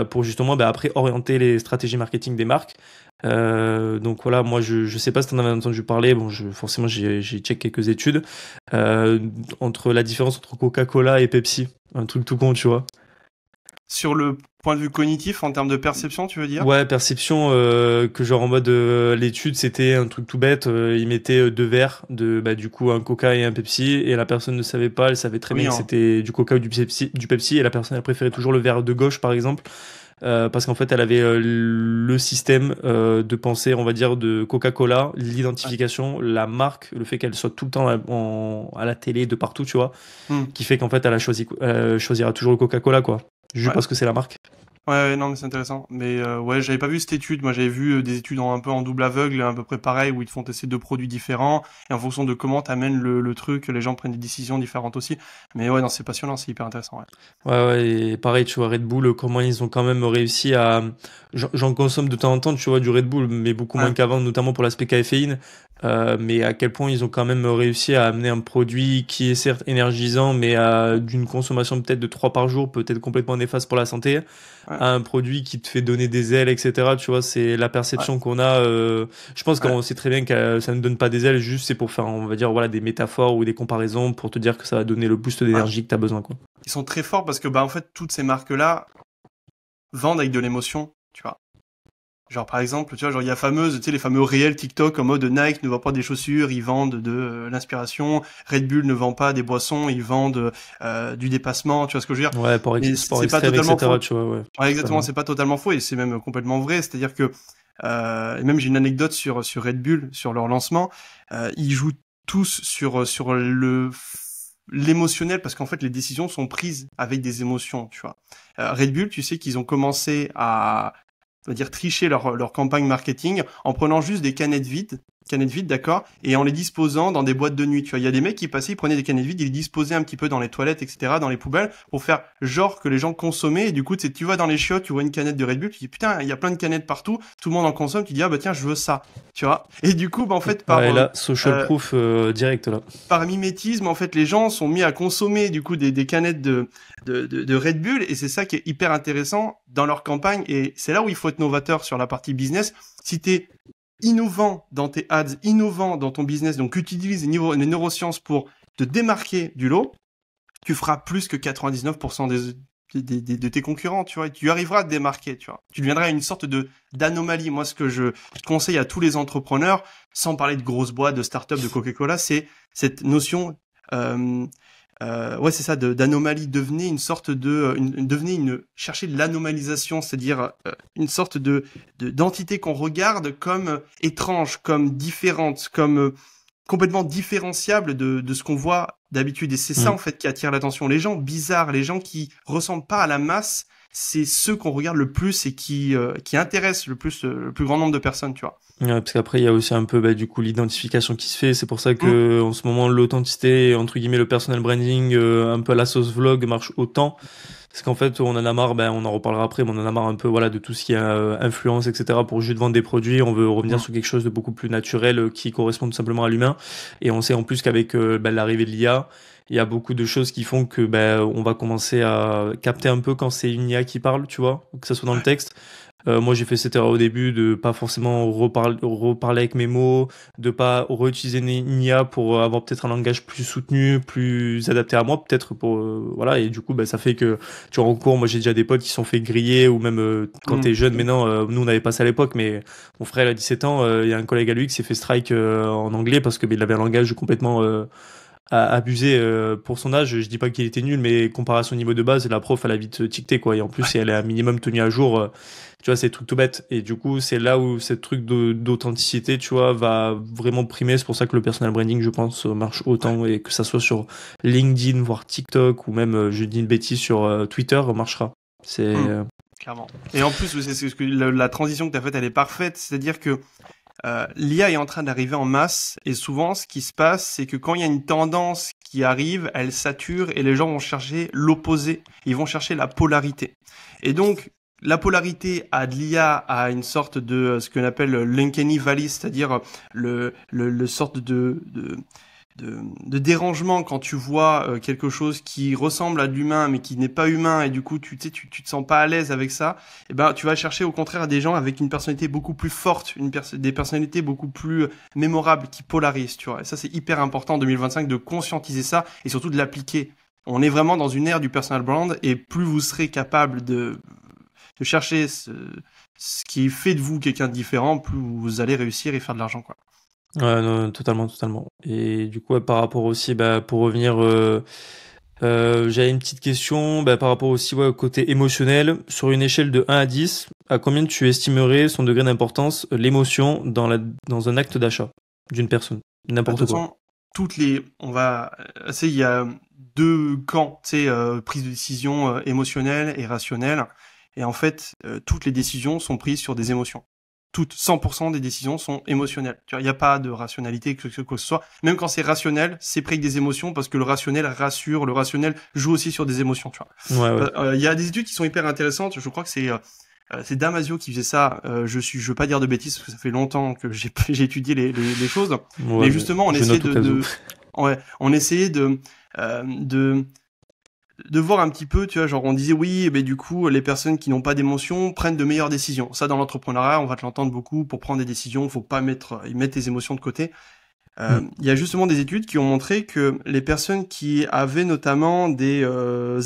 pour justement après orienter les stratégies marketing des marques. Donc voilà, moi je sais pas si tu en avais entendu parler, bon forcément j'ai check quelques études entre la différence entre Coca-Cola et Pepsi, un truc tout con, tu vois. Sur le point de vue cognitif, en termes de perception, tu veux dire? Ouais, perception, que genre en mode l'étude c'était un truc tout bête, ils mettaient deux verres de du coup un Coca et un Pepsi, et la personne ne savait pas, elle savait très bien que c'était du Coca ou du Pepsi, et la personne elle préférait toujours le verre de gauche par exemple. Parce qu'en fait elle avait le système de pensée on va dire de Coca-Cola, l'identification, la marque, le fait qu'elle soit tout le temps à la télé de partout, tu vois, qui fait qu'en fait elle choisira toujours le Coca-Cola quoi, juste parce que c'est la marque. Ouais, non, mais c'est intéressant. Mais ouais, j'avais pas vu cette étude. Moi, j'avais vu des études un peu en double aveugle, à peu près pareil, où ils te font tester deux produits différents, et en fonction de comment t'amènes le truc, les gens prennent des décisions différentes aussi. Mais ouais, non, c'est passionnant, c'est hyper intéressant. Ouais. Ouais, ouais, et pareil, tu vois, Red Bull, comment ils ont quand même réussi à... J'en consomme de temps en temps, tu vois, du Red Bull, mais beaucoup Ouais, moins qu'avant, notamment pour l'aspect caféine. Mais à quel point ils ont quand même réussi à amener un produit qui est certes énergisant, mais d'une consommation peut-être de 3 par jour, peut-être complètement néfaste pour la santé, ouais, à un produit qui te fait donner des ailes, etc. Tu vois, c'est la ouais, perception qu'on a. Je pense ouais, qu'on sait très bien que ça ne donne pas des ailes, juste c'est pour faire, on va dire, voilà, des métaphores ou des comparaisons pour te dire que ça va donner le boost ouais. d'énergie que tu as besoin, quoi. Ils sont très forts parce que, bah, en fait, toutes ces marques-là vendent avec de l'émotion, tu vois. Genre, par exemple, tu vois, genre, il y a tu sais, les fameux réels TikTok en mode Nike ne vend pas des chaussures, ils vendent de l'inspiration. Red Bull ne vend pas des boissons, ils vendent du dépassement, tu vois ce que je veux dire. Ouais, Mais sport c'est pas extrême, totalement etc. faux. Tu vois, ouais, Ouais, exactement, totalement. c'est pas totalement faux et c'est même complètement vrai. C'est-à-dire que, et même j'ai une anecdote sur Red Bull, sur leur lancement. Ils jouent tous sur l'émotionnel parce qu'en fait les décisions sont prises avec des émotions, tu vois. Red Bull, tu sais qu'ils ont commencé à, on va dire, tricher leur campagne marketing en prenant juste des canettes vides, d'accord, et en les disposant dans des boîtes de nuit. Tu vois, il y a des mecs qui passaient, ils prenaient des canettes vides, ils les disposaient un petit peu dans les toilettes, etc., dans les poubelles, pour faire genre que les gens consommaient. Et du coup, tu vas dans les chiottes, tu vois une canette de Red Bull, tu dis putain, il y a plein de canettes partout, tout le monde en consomme, tu dis ah bah tiens, je veux ça, tu vois. Et du coup, bah en fait, Ouais, et là, social euh, proof direct, là. par mimétisme, en fait, les gens sont mis à consommer du coup des canettes de Red Bull, et c'est ça qui est hyper intéressant dans leur campagne. Et c'est là où il faut être novateur sur la partie business. Si t'es innovant dans tes ads, innovant dans ton business, donc utilise les neurosciences pour te démarquer du lot, tu feras plus que 99% de tes concurrents, tu vois, et tu arriveras à te démarquer, tu vois. Tu deviendras une sorte d'anomalie. Moi, ce que je conseille à tous les entrepreneurs, sans parler de grosses boîtes, de start-up, de Coca-Cola, c'est cette notion, euh, ouais, c'est ça, d'anomalie. Devenez une sorte cherchez de l'anomalisation, c'est-à-dire une sorte d'entité qu'on regarde comme étrange, comme différente, comme complètement différenciable de ce qu'on voit d'habitude. Et c'est ça, Mm. en fait, qui attire l'attention. Les gens bizarres, les gens qui ressemblent pas à la masse, c'est ceux qu'on regarde le plus et qui intéressent le plus grand nombre de personnes, tu vois. Ouais, parce qu'après, il y a aussi un peu, bah, du coup, l'identification qui se fait. C'est pour ça Mm. que, en ce moment, l'authenticité, entre guillemets, le personal branding, un peu à la sauce vlog marche autant. Parce qu'en fait, on en a marre, ben, on en reparlera après, mais on en a marre un peu, voilà, de tout ce qui est influence, etc. pour juste vendre des produits. On veut revenir Mm. sur quelque chose de beaucoup plus naturel, qui correspond tout simplement à l'humain. Et on sait en plus qu'avec ben, l'arrivée de l'IA, il y a beaucoup de choses qui font que ben, on va commencer à capter un peu quand c'est une IA qui parle, tu vois, que ça soit dans le Ouais. texte. Moi, j'ai fait cette erreur au début de pas forcément reparler avec mes mots, de pas réutiliser une IA pour avoir peut-être un langage plus soutenu, plus adapté à moi, peut-être pour voilà. Et du coup, bah, ça fait que tu rencontres. Moi, j'ai déjà des potes qui se sont fait griller ou même quand Mm. t'es jeune. Maintenant, nous, on n'avait pas ça à l'époque, mais mon frère il a 17 ans. Il y a un collègue à lui qui s'est fait strike en anglais parce que il avait un langage complètement abusé pour son âge. Je dis pas qu'il était nul, mais comparé à son niveau de base, la prof, elle a vite ticté, quoi. Et en plus, elle est un minimum tenue à jour. Tu vois, c'est des trucs tout bêtes. Et du coup, c'est là où ce truc d'authenticité, tu vois, va vraiment primer. C'est pour ça que le personal branding, je pense, marche Ouais. autant et que ça soit sur LinkedIn, voire TikTok ou même, je dis une bêtise, sur Twitter, marchera. C'est, Mm. Clairement. Et en plus, c'est ce que la transition que tu as faite, elle est parfaite. C'est-à-dire que l'IA est en train d'arriver en masse et souvent ce qui se passe c'est que quand il y a une tendance qui arrive, elle sature et les gens vont chercher l'opposé, ils vont chercher la polarité. Et donc la polarité à de l'IA à une sorte de ce qu'on appelle l'uncanny valley, c'est-à-dire le sorte de dérangement quand tu vois quelque chose qui ressemble à de l'humain mais qui n'est pas humain et du coup tu sais tu te sens pas à l'aise avec ça, et ben tu vas chercher au contraire des gens avec une personnalité beaucoup plus forte, des personnalités beaucoup plus mémorables qui polarisent, tu vois. Et ça c'est hyper important en 2025 de conscientiser ça et surtout de l'appliquer. On est vraiment dans une ère du personal brand et plus vous serez capable de chercher ce qui fait de vous quelqu'un de différent, plus vous allez réussir et faire de l'argent, quoi. ouais, non, totalement, totalement. Et du coup, ouais, par rapport aussi, bah, pour revenir, j'avais une petite question, bah, par rapport aussi, ouais, au côté émotionnel. Sur une échelle de 1 à 10, à combien tu estimerais son degré d'importance, l'émotion dans un acte d'achat d'une personne? Bah, de N'importe toute quoi. façon, tu sais, il y a deux camps, tu sais, prise de décision émotionnelle et rationnelle. Et en fait, toutes les décisions sont prises sur des émotions. Toutes, 100% des décisions sont émotionnelles. Tu vois, il n'y a pas de rationalité, quoi que ce soit. Même quand c'est rationnel, c'est pris avec des émotions parce que le rationnel rassure, le rationnel joue aussi sur des émotions, tu vois. Ouais, ouais. Il y a des études qui sont hyper intéressantes. Je crois que c'est Damasio qui faisait ça. Je veux pas dire de bêtises parce que ça fait longtemps que j'ai étudié les choses. Ouais, Mais justement, on je essayait note au cas où. ouais, on essayait de voir un petit peu, tu vois, genre on disait oui, mais du coup, les personnes qui n'ont pas d'émotions prennent de meilleures décisions. Ça, dans l'entrepreneuriat, on va te l'entendre beaucoup. Pour prendre des décisions, faut pas mettre tes émotions de côté. Il y a justement des études qui ont montré que les personnes qui avaient notamment des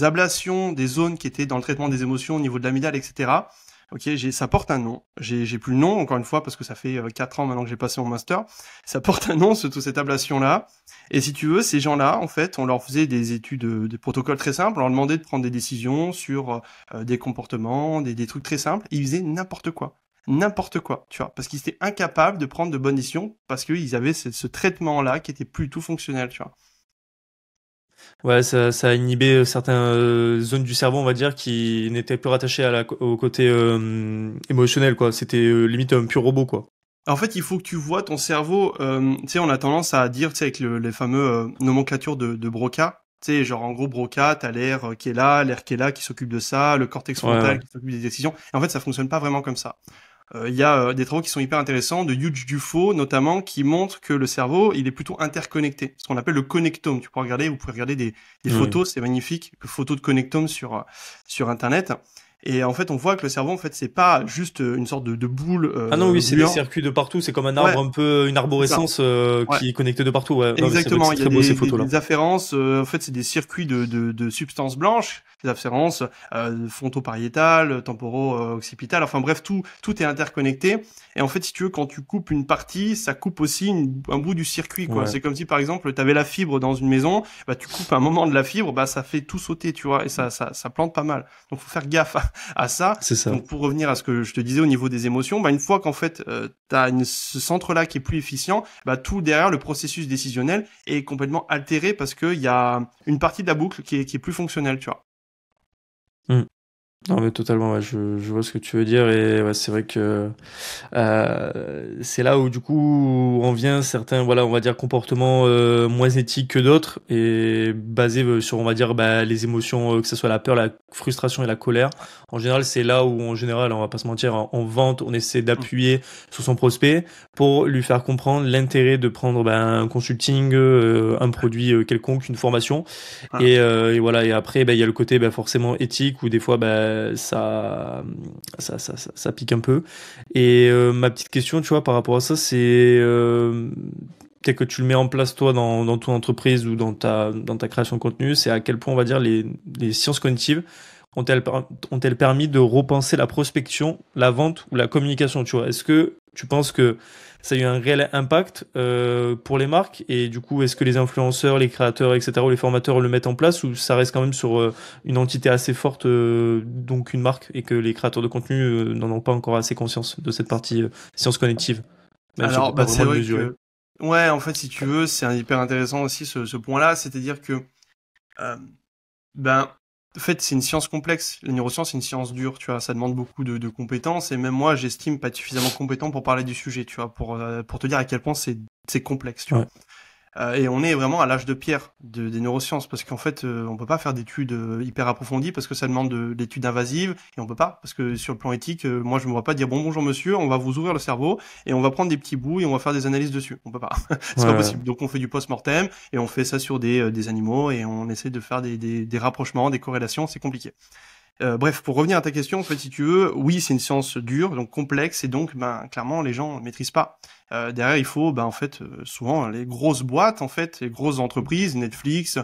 ablations des zones qui étaient dans le traitement des émotions au niveau de l'amygdale, etc. Ok, ça porte un nom. J'ai plus le nom, encore une fois, parce que ça fait 4 ans maintenant que j'ai passé mon master. Ça porte un nom, cette ablation-là. Et si tu veux, ces gens-là, en fait, on leur faisait des études, des protocoles très simples. On leur demandait de prendre des décisions sur des comportements, des trucs très simples. Et ils faisaient n'importe quoi. N'importe quoi, tu vois. Parce qu'ils étaient incapables de prendre de bonnes décisions parce qu'ils avaient ce traitement-là qui était plus tout fonctionnel, tu vois. Ouais, ça a inhibé certaines zones du cerveau, on va dire, qui n'étaient plus rattachées au côté émotionnel, quoi. C'était limite un pur robot, quoi. En fait, il faut que tu vois ton cerveau. Tu sais, on a tendance à dire, tu sais, avec les fameux nomenclatures de Broca. Tu sais, genre en gros, Broca, t'as l'air qui est là, l'air qui est là, qui s'occupe de ça, le cortex frontal qui s'occupe des décisions. Et en fait, ça fonctionne pas vraiment comme ça. Il y a des travaux qui sont hyper intéressants, de Hugh Dufo notamment, qui montrent que le cerveau, il est plutôt interconnecté. Ce qu'on appelle le connectome. Vous pouvez regarder des photos, c'est magnifique, photos de connectome sur Internet. Et en fait, on voit que le cerveau, en fait, c'est pas juste une sorte de boule. Ah non, oui, c'est des circuits de partout. C'est comme un arbre, un peu une arborescence qui est connectée de partout. Ouais. Exactement. Non, il y a des afférences. En fait, c'est des circuits de substances blanches, des afférences frontopariétales, temporo-occipitales. Enfin bref, tout est interconnecté. Et en fait, si tu veux, quand tu coupes une partie, ça coupe aussi un bout du circuit, quoi. Ouais. C'est comme si, par exemple, tu avais la fibre dans une maison, bah tu coupes un moment de la fibre, bah ça fait tout sauter, tu vois, et ça plante pas mal. Donc, faut faire gaffe à ça. C'est ça. Donc, pour revenir à ce que je te disais au niveau des émotions, bah une fois qu'en fait t'as ce centre-là qui est plus efficient, bah tout derrière le processus décisionnel est complètement altéré parce que il y a une partie de la boucle qui est plus fonctionnelle, tu vois. Non mais totalement, ouais, je vois ce que tu veux dire et ouais, c'est vrai que c'est là où du coup on vient certains on va dire comportements moins éthiques que d'autres et basés sur on va dire les émotions que ce soit la peur, la frustration et la colère. En général, c'est là où en général, on va pas se mentir, en vente, on essaie d'appuyer sur son prospect pour lui faire comprendre l'intérêt de prendre un consulting, un produit quelconque, une formation et voilà et après il y a le côté forcément éthique où des fois ça pique un peu. Et ma petite question, tu vois, par rapport à ça, c'est tel que tu le mets en place toi dans ton entreprise ou dans ta création de contenu, c'est à quel point on va dire les sciences cognitives ont-elles permis de repenser la prospection, la vente ou la communication, tu vois. Est-ce que tu penses que ça a eu un réel impact pour les marques et du coup, est-ce que les influenceurs, les créateurs, etc., ou les formateurs le mettent en place ou ça reste quand même sur une entité assez forte, donc une marque, et que les créateurs de contenu n'en ont pas encore assez conscience de cette partie science cognitive, même si on peut pas vraiment le mesurer. Ouais, en fait, si tu veux, c'est hyper intéressant aussi ce point-là, c'est-à-dire que en fait, c'est une science complexe. La neuroscience, c'est une science dure, tu vois. Ça demande beaucoup de compétences. Et même moi, j'estime pas être suffisamment compétent pour parler du sujet, tu vois, pour te dire à quel point c'est complexe, tu vois. Et on est vraiment à l'âge de pierre des neurosciences parce qu'en fait, on peut pas faire d'études hyper approfondies parce que ça demande d'études invasives et on peut pas parce que sur le plan éthique, moi je me vois pas dire bonjour monsieur, on va vous ouvrir le cerveau et on va prendre des petits bouts et on va faire des analyses dessus. On peut pas, c'est pas possible. Donc on fait du post-mortem et on fait ça sur des animaux et on essaie de faire des rapprochements, des corrélations, c'est compliqué. Bref, pour revenir à ta question, en fait, si tu veux, oui, c'est une science dure, donc complexe, et donc, clairement, les gens ne maîtrisent pas. Derrière, il faut, en fait, souvent, les grosses boîtes, en fait, les grosses entreprises, Netflix,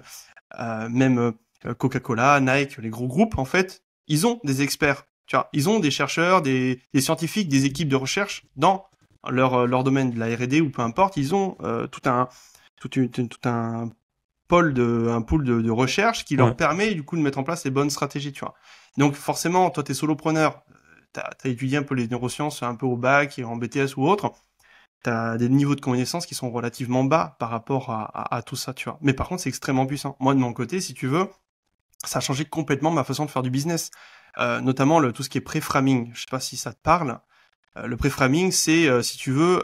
même Coca-Cola, Nike, les gros groupes, en fait, ils ont des experts, tu vois, ils ont des chercheurs, des scientifiques, des équipes de recherche dans leur domaine de la R&D ou peu importe, ils ont tout un pool de recherche qui leur permet du coup de mettre en place les bonnes stratégies, tu vois. Donc forcément, toi t'es solopreneur, t'as étudié un peu les neurosciences un peu au bac et en BTS ou autre, t'as des niveaux de connaissances qui sont relativement bas par rapport à tout ça, tu vois. Mais par contre, c'est extrêmement puissant. Moi de mon côté, si tu veux, ça a changé complètement ma façon de faire du business. notamment tout ce qui est pré-framing. Je sais pas si ça te parle. Le pré-framing, c'est, si tu veux,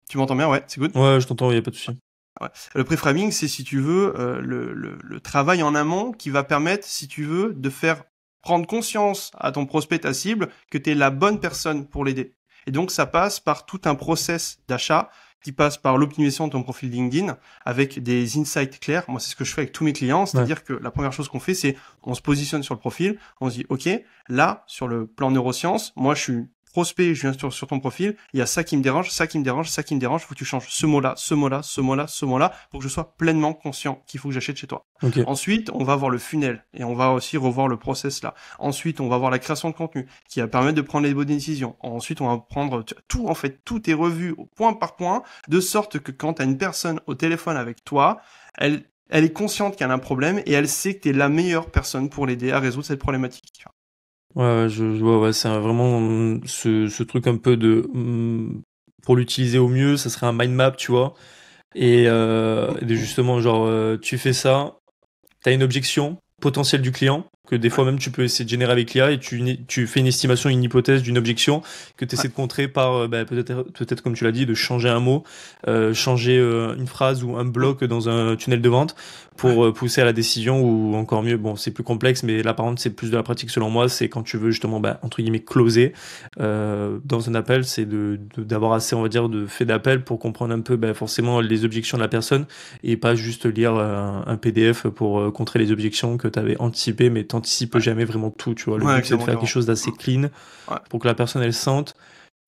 tu m'entends bien? Ouais, c'est good? Ouais, je t'entends, il y a pas de souci. Ouais. Le pré-framing, c'est, si tu veux, le travail en amont qui va permettre, si tu veux, de faire prendre conscience à ton prospect, ta cible, que tu es la bonne personne pour l'aider. Et donc, ça passe par tout un process d'achat qui passe par l'optimisation de ton profil LinkedIn avec des insights clairs. Moi, c'est ce que je fais avec tous mes clients. C'est-à-dire que la première chose qu'on fait, c'est on se positionne sur le profil. On se dit, OK, là, sur le plan neurosciences, moi, je suis prospect, je viens sur ton profil, il y a ça qui me dérange, ça qui me dérange, ça qui me dérange, faut que tu changes ce mot-là, ce mot-là, ce mot-là, ce mot-là, pour que je sois pleinement conscient qu'il faut que j'achète chez toi. Okay. Ensuite, on va voir le funnel et on va aussi revoir le process là. Ensuite, on va voir la création de contenu qui va permettre de prendre les bonnes décisions. Ensuite, on va prendre tout, en fait, tout est revu au point par point, de sorte que quand tu as une personne au téléphone avec toi, elle est consciente qu'elle a un problème et elle sait que tu es la meilleure personne pour l'aider à résoudre cette problématique. Ouais, je vois, ouais, c'est vraiment ce truc un peu de pour l'utiliser au mieux, ça serait un mind map, tu vois. Et justement, genre, tu fais ça, t'as une objection potentielle du client, que des fois même tu peux essayer de générer avec l'IA et tu fais une estimation, une hypothèse d'une objection que tu essaies de contrer par peut-être comme tu l'as dit, de changer un mot, changer une phrase ou un bloc dans un tunnel de vente pour pousser à la décision, ou encore mieux, bon c'est plus complexe, mais là par contre c'est plus de la pratique selon moi, c'est quand tu veux justement entre guillemets closer dans un appel, c'est d'avoir assez, on va dire, de fait d'appel pour comprendre un peu forcément les objections de la personne et pas juste lire un PDF pour contrer les objections que tu avais anticipées, mais t'anticipes jamais vraiment tout, tu vois. Le but c'est de faire quelque chose d'assez clean pour que la personne elle sente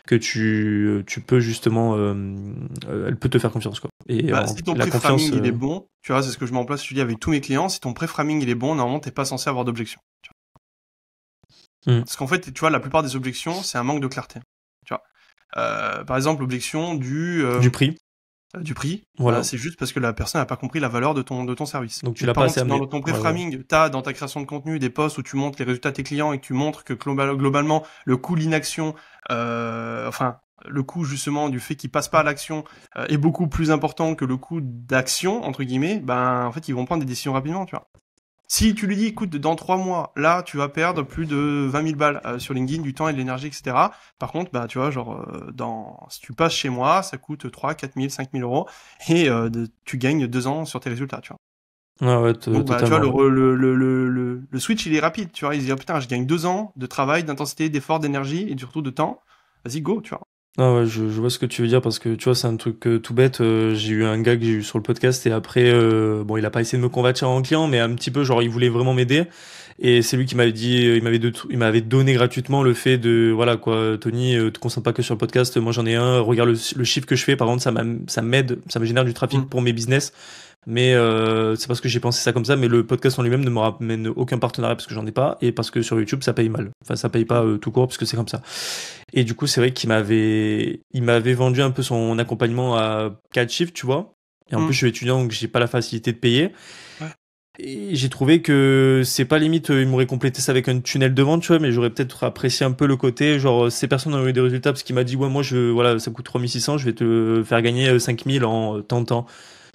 que tu peux justement elle peut te faire confiance, quoi. Et si ton pré-framing il est bon, tu vois, c'est ce que je mets en place, je dis avec tous mes clients, si ton pré-framing il est bon, normalement t'es pas censé avoir d'objection. Parce qu'en fait, tu vois, la plupart des objections, c'est un manque de clarté. Tu vois. Par exemple, l'objection du prix. Du prix, voilà. C'est juste parce que la personne n'a pas compris la valeur de ton service. Donc tu l'as pas assez amené. Dans ton pré-framing, t'as dans ta création de contenu des posts où tu montres les résultats de tes clients et que tu montres que globalement le coût de l'inaction, le coût justement du fait qu'ils passent pas à l'action est beaucoup plus important que le coût d'action entre guillemets. En fait ils vont prendre des décisions rapidement, tu vois. Si tu lui dis, écoute, dans 3 mois, là, tu vas perdre plus de 20 000 balles sur LinkedIn, du temps et de l'énergie, etc. Par contre, tu vois, genre, si tu passes chez moi, ça coûte 3, 4 000, 5 000 euros et tu gagnes 2 ans sur tes résultats, tu vois. Ah ouais, donc, tu vois, le switch, il est rapide, tu vois. Il se dit, oh, putain, je gagne 2 ans de travail, d'intensité, d'effort, d'énergie et surtout de temps. Vas-y, go, tu vois. Ah ouais, je vois ce que tu veux dire, parce que tu vois, c'est un truc tout bête. J'ai eu un gars que j'ai eu sur le podcast et après, il a pas essayé de me convertir en client, mais un petit peu, genre, il voulait vraiment m'aider. Et c'est lui qui m'avait dit, il m'avait donné gratuitement le fait de, voilà, quoi, Tony, te concentre pas que sur le podcast. Moi, j'en ai un. Regarde le chiffre que je fais. Par contre, ça m'aide, ça me génère du trafic pour mes business. Mais c'est parce que j'ai pensé ça comme ça, mais le podcast en lui-même ne me ramène aucun partenariat parce que j'en ai pas, et parce que sur YouTube ça paye mal. Enfin, ça paye pas tout court parce que c'est comme ça. Et du coup, c'est vrai qu'il m'avait vendu un peu son accompagnement à 4 chiffres, tu vois. Et en plus, je suis étudiant, donc j'ai pas la facilité de payer. Et j'ai trouvé que c'est pas limite, il m'aurait complété ça avec un tunnel de vente, tu vois, mais j'aurais peut-être apprécié un peu le côté, genre, ces personnes ont eu des résultats parce qu'il m'a dit, ouais, moi, voilà, ça me coûte 3600, je vais te faire gagner 5000 en tant de temps.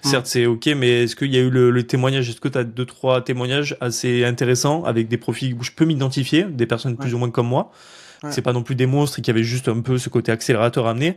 Certes, c'est ok, mais est-ce qu'il y a eu le témoignage? Est-ce que tu as 2-3 témoignages assez intéressants avec des profils où je peux m'identifier, des personnes plus ou moins comme moi? C'est pas non plus des monstres, qui avaient juste un peu ce côté accélérateur amené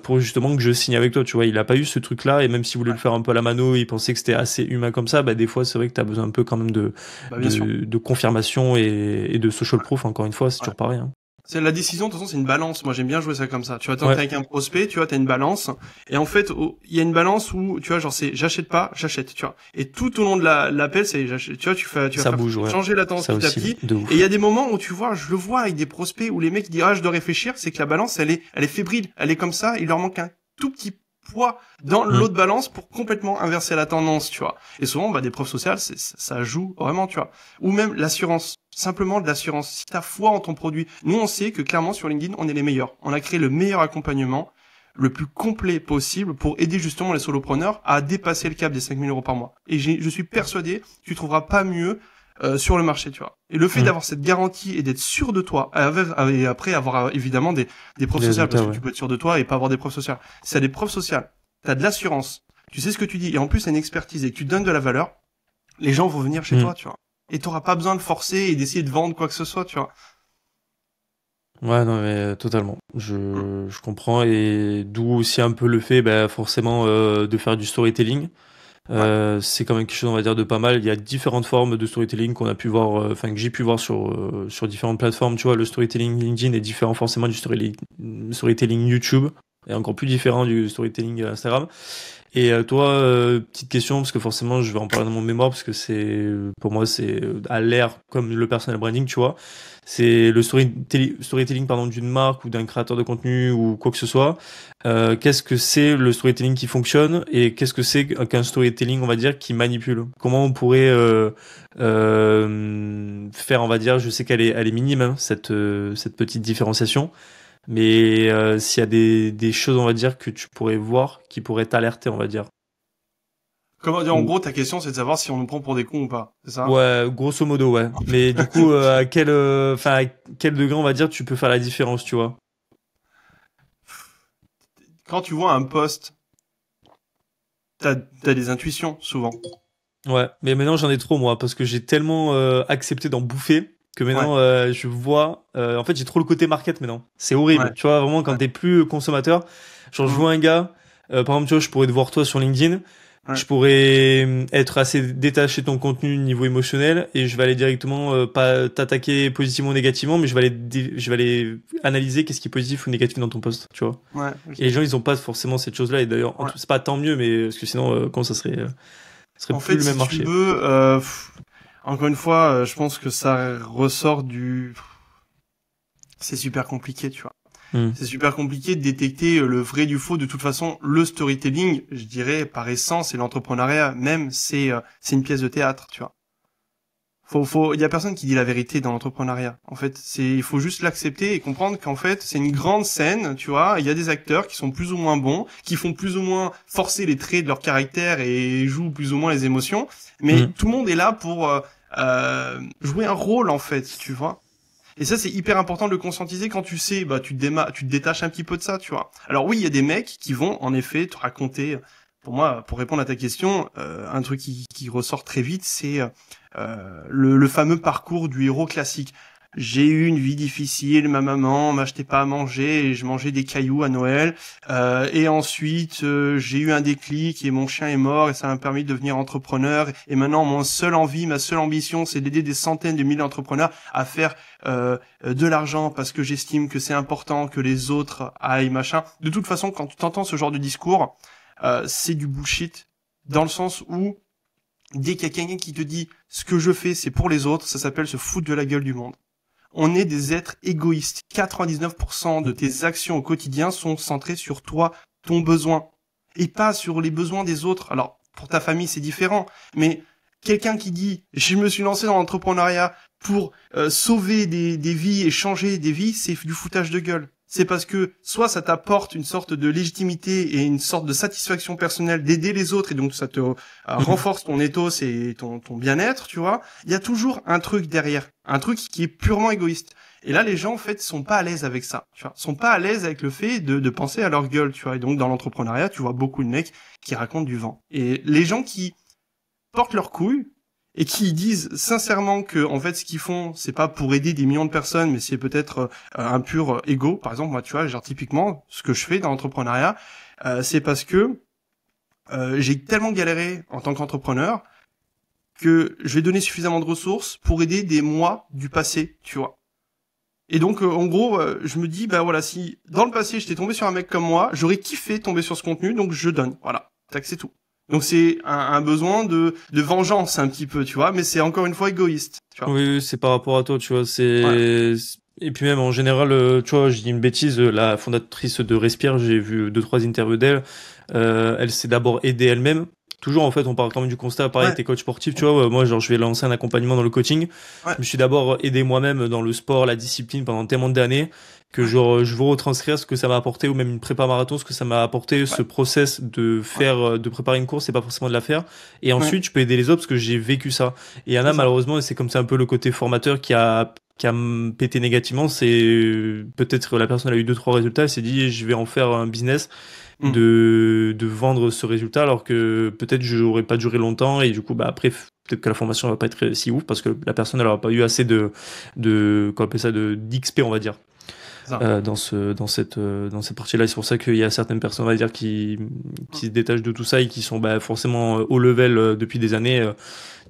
pour justement que je signe avec toi, tu vois. Il a pas eu ce truc-là, et même s'il voulait le faire un peu à la mano, il pensait que c'était assez humain comme ça. Des fois, c'est vrai que t'as besoin un peu quand même de confirmation et de social proof. Encore une fois, c'est toujours pareil. Hein. C'est la décision, de toute façon, c'est une balance. Moi, j'aime bien jouer ça comme ça. Tu vois, t'es avec un prospect, tu vois, t'as une balance. Et en fait, il y a une balance où, tu vois, genre, c'est j'achète pas, j'achète, tu vois. Et tout au long de l'appel, c'est j'achète. Tu vois, tu vas changer la tendance petit à petit. Et il y a des moments où tu vois, je le vois avec des prospects où les mecs disent, je dois réfléchir, c'est que la balance, elle est fébrile. Elle est comme ça, il leur manque un tout petit poids dans l'autre balance pour complètement inverser la tendance, tu vois. Et souvent, des preuves sociales, ça joue vraiment, tu vois. Ou même l'assurance. Simplement de l'assurance. Si t'as foi en ton produit, nous on sait que clairement sur LinkedIn on est les meilleurs. On a créé le meilleur accompagnement, le plus complet possible pour aider justement les solopreneurs à dépasser le cap des 5 000 euros par mois. Et je suis persuadé que tu trouveras pas mieux sur le marché, tu vois. Et le fait d'avoir cette garantie et d'être sûr de toi, et après avoir évidemment des preuves sociales, parce que tu peux être sûr de toi et pas avoir des preuves sociales. Si t'as des preuves sociales, t'as de l'assurance, tu sais ce que tu dis, et en plus t'as une expertise et que tu donnes de la valeur, les gens vont venir chez toi, tu vois. et t'auras pas besoin de forcer et d'essayer de vendre quoi que ce soit, tu vois. Ouais, non, mais totalement. Mm. Je comprends et d'où aussi un peu le fait, bah, forcément, de faire du storytelling. Ouais. C'est quand même quelque chose, on va dire, de pas mal. Il y a différentes formes de storytelling qu'on a pu voir, enfin, que j'ai pu voir sur différentes plateformes. Tu vois, le storytelling LinkedIn est différent forcément du storytelling YouTube et encore plus différent du storytelling Instagram. Et toi, petite question, parce que forcément, je vais en parler dans mon mémoire, parce que pour moi, c'est à l'ère comme le personal branding, tu vois. C'est le storytelling, pardon, d'une marque ou d'un créateur de contenu ou quoi que ce soit. Qu'est-ce que c'est le storytelling qui fonctionne et qu'est-ce que c'est qu'un storytelling, on va dire, qui manipule? Comment on pourrait faire, on va dire, je sais elle est minime, hein, cette petite différenciation. Mais s'il y a des choses, on va dire, que tu pourrais voir, qui pourraient t'alerter, on va dire. Comment dire, en Ou gros, ta question, c'est de savoir si on nous prend pour des cons ou pas, c'est ça? ouais, grosso modo, ouais. Mais du coup, à quel degré, on va dire, tu peux faire la différence, tu vois? Quand tu vois un post, t'as des intuitions, souvent. Ouais, mais maintenant j'en ai trop moi parce que j'ai tellement accepté d'en bouffer que Ouais, maintenant je vois en fait j'ai trop le côté market maintenant. C'est ouais, horrible. Tu vois vraiment quand ouais. t'es plus consommateur, genre je Mm. vois un gars par exemple tu vois je pourrais te voir toi sur LinkedIn, Ouais. je pourrais être assez détaché de ton contenu niveau émotionnel et je vais aller directement pas t'attaquer positivement ou négativement mais je vais aller analyser qu'est-ce qui est positif ou négatif dans ton post, tu vois. Ouais, Et les ok. gens ils ont pas forcément cette chose-là et d'ailleurs Ouais. c'est pas tant mieux mais parce que sinon quand ça serait En plus fait, le même si tu marché. veux, encore une fois, je pense que ça ressort du... C'est super compliqué, tu vois. Hmm. C'est super compliqué de détecter le vrai du faux. De toute façon, le storytelling, je dirais, par essence, et l'entrepreneuriat même, c'est une pièce de théâtre, tu vois. Il y a personne qui dit la vérité dans l'entrepreneuriat. En fait, il faut juste l'accepter et comprendre qu'en fait, c'est une grande scène, tu vois. Il y a des acteurs qui sont plus ou moins bons, qui font plus ou moins forcer les traits de leur caractère et jouent plus ou moins les émotions. Mais Hmm. tout le monde est là pour jouer un rôle, en fait, tu vois. Et ça, c'est hyper important de le conscientiser quand tu sais, bah, tu te détaches un petit peu de ça, tu vois. Alors oui, il y a des mecs qui vont, en effet, te raconter, pour moi, pour répondre à ta question, un truc qui ressort très vite, c'est le fameux parcours du héros classique. J'ai eu une vie difficile, ma maman m'achetait pas à manger et je mangeais des cailloux à Noël. Et ensuite, j'ai eu un déclic et mon chien est mort et ça m'a permis de devenir entrepreneur. Et maintenant, ma seule ambition, c'est d'aider des centaines de milliers d'entrepreneurs à faire de l'argent parce que j'estime que c'est important que les autres aillent machin. De toute façon, quand tu t'entends ce genre de discours, c'est du bullshit dans le sens où dès qu'il y a quelqu'un qui te dit ce que je fais c'est pour les autres, ça s'appelle se foutre de la gueule du monde. On est des êtres égoïstes. 99% de tes actions au quotidien sont centrées sur toi, ton besoin, et pas sur les besoins des autres. Alors, pour ta famille, c'est différent, mais quelqu'un qui dit « je me suis lancé dans l'entrepreneuriat pour sauver des vies et changer des vies », c'est du foutage de gueule. C'est parce que soit ça t'apporte une sorte de légitimité et une sorte de satisfaction personnelle d'aider les autres et donc ça te renforce ton ethos et ton bien-être, tu vois. Il y a toujours un truc derrière, un truc qui est purement égoïste. Et là, les gens, en fait, sont pas à l'aise avec ça, tu vois. Sont pas à l'aise avec le fait de penser à leur gueule, tu vois. Et donc, dans l'entrepreneuriat, tu vois beaucoup de mecs qui racontent du vent. Et les gens qui portent leurs couilles et qui disent sincèrement que en fait ce qu'ils font c'est pas pour aider des millions de personnes mais c'est peut-être un pur ego. Par exemple moi tu vois genre typiquement ce que je fais dans l'entrepreneuriat c'est parce que j'ai tellement galéré en tant qu'entrepreneur que je vais donner suffisamment de ressources pour aider des moi du passé, tu vois. Et donc en gros je me dis bah voilà, si dans le passé j'étais tombé sur un mec comme moi, j'aurais kiffé tomber sur ce contenu donc je donne. Voilà, tac, c'est tout. Donc c'est un besoin de vengeance un petit peu, tu vois, mais c'est encore une fois égoïste, tu vois. Oui, oui, c'est par rapport à toi, tu vois. Ouais, Et puis même en général, tu vois, je dis une bêtise. La fondatrice de Respire, j'ai vu deux trois interviews d'elle. Elle s'est d'abord aidée elle-même. Toujours en fait, on part quand même du constat. Pareil, ouais, t'es coach sportif, tu vois. Moi, genre, je vais lancer un accompagnement dans le coaching. Je ouais, me suis d'abord aidé moi-même dans le sport, la discipline pendant tellement d'années que ouais, genre je veux retranscrire ce que ça m'a apporté ou même une prépa marathon, ce que ça m'a apporté, ouais, ce process de ouais, faire, de préparer une course, c'est pas forcément de la faire. Et ouais, ensuite, je peux aider les autres parce que j'ai vécu ça. Et il y en c'est a ça. malheureusement, et c'est comme ça un peu le côté formateur qui a qui a pété négativement, c'est peut-être la personne a eu 2-3 résultats, elle s'est dit je vais en faire un business de vendre ce résultat, alors que peut-être j'aurais pas duré longtemps, et du coup après peut-être que la formation va pas être si ouf parce que la personne elle aura pas eu assez de qu'on appelle ça, de d'XP, on va dire. Dans cette partie-là, c'est pour ça qu'il y a certaines personnes, on va dire, qui se détachent de tout ça et qui sont forcément au level depuis des années.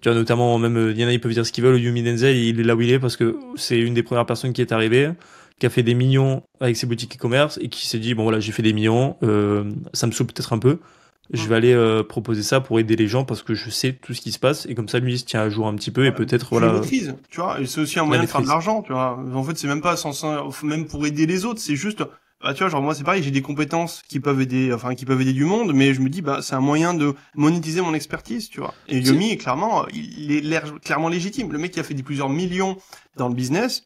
Tu vois, notamment, même, il y en a, ils peuvent dire ce qu'ils veulent. Yumi Denzel, il est là où il est parce que c'est une des premières personnes qui est arrivée, qui a fait des millions avec ses boutiques e-commerce et qui s'est dit, bon voilà, j'ai fait des millions, ça me saoule peut-être un peu. Je vais aller proposer ça pour aider les gens parce que je sais tout ce qui se passe, et comme ça lui il se tient à jour un petit peu, et peut-être voilà. Tu maîtrises, tu vois, et c'est aussi un moyen de faire de maîtrise. l'argent, tu vois. En fait, c'est même pas même pour aider les autres, c'est juste, bah, tu vois, genre moi c'est pareil, j'ai des compétences qui peuvent aider, qui peuvent aider du monde, mais je me dis, bah c'est un moyen de monétiser mon expertise, tu vois. Et Yomi, clairement, il est l'air clairement légitime. Le mec qui a fait des plusieurs millions dans le business.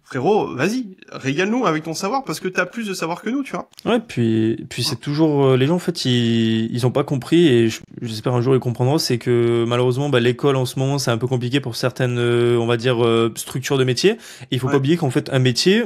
Frérot, vas-y, régale-nous avec ton savoir, parce que t'as plus de savoir que nous, tu vois. Ouais, puis c'est toujours les gens, en fait, ils ont pas compris, et j'espère un jour ils comprendront, c'est que malheureusement l'école en ce moment c'est un peu compliqué pour certaines on va dire structures de métier, et il faut pas oublier qu'en fait un métier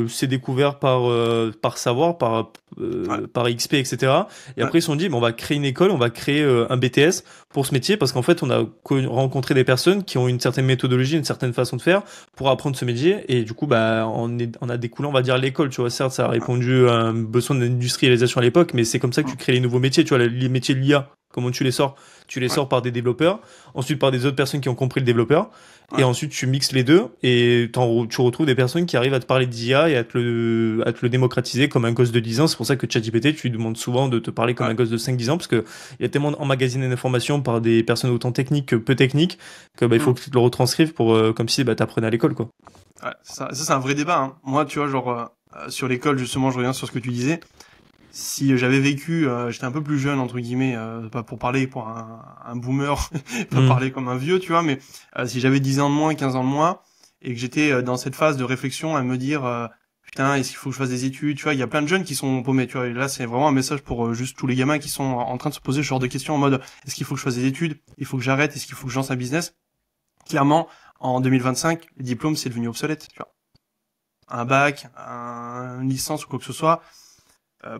c'est découvert par savoir, par XP, etc. Et après ils se sont dit on va créer une école, on va créer un BTS pour ce métier, parce qu'en fait on a rencontré des personnes qui ont une certaine méthodologie, une certaine façon de faire pour apprendre ce métier, et du coup on a découlé, on va dire, l'école, tu vois. Certes ça a répondu à un besoin d'industrialisation à l'époque, mais c'est comme ça que tu crées les nouveaux métiers, tu vois. Les métiers de l'IA, comment tu les sors? Tu les sors par des développeurs, ensuite par des autres personnes qui ont compris le développeur, et ensuite tu mixes les deux, et tu retrouves des personnes qui arrivent à te parler d'IA et à te le démocratiser comme un gosse de 10 ans. C'est pour ça que ChatGPT, tu lui demandes souvent de te parler comme un gosse de 5-10 ans, parce que il y a tellement emmagasiné d'informations par des personnes autant techniques que peu techniques, que il faut que tu te le retranscrives pour comme si t'apprenais à l'école, quoi. Ouais, ça c'est un vrai débat, hein. Moi, tu vois, genre sur l'école, justement, je reviens sur ce que tu disais. Si j'avais vécu, j'étais un peu plus jeune entre guillemets, pas pour parler pour un boomer, pas parler comme un vieux, tu vois, mais si j'avais 10 ans de moins, 15 ans de moins, et que j'étais dans cette phase de réflexion à me dire putain, est-ce qu'il faut que je fasse des études, tu vois, il y a plein de jeunes qui sont paumés, tu vois, et là c'est vraiment un message pour juste tous les gamins qui sont en train de se poser ce genre de questions en mode est-ce qu'il faut que je fasse des études, il faut que j'arrête, est-ce qu'il faut que je lance un business. Clairement, en 2025, le diplôme c'est devenu obsolète, tu vois. Un bac, une licence ou quoi que ce soit.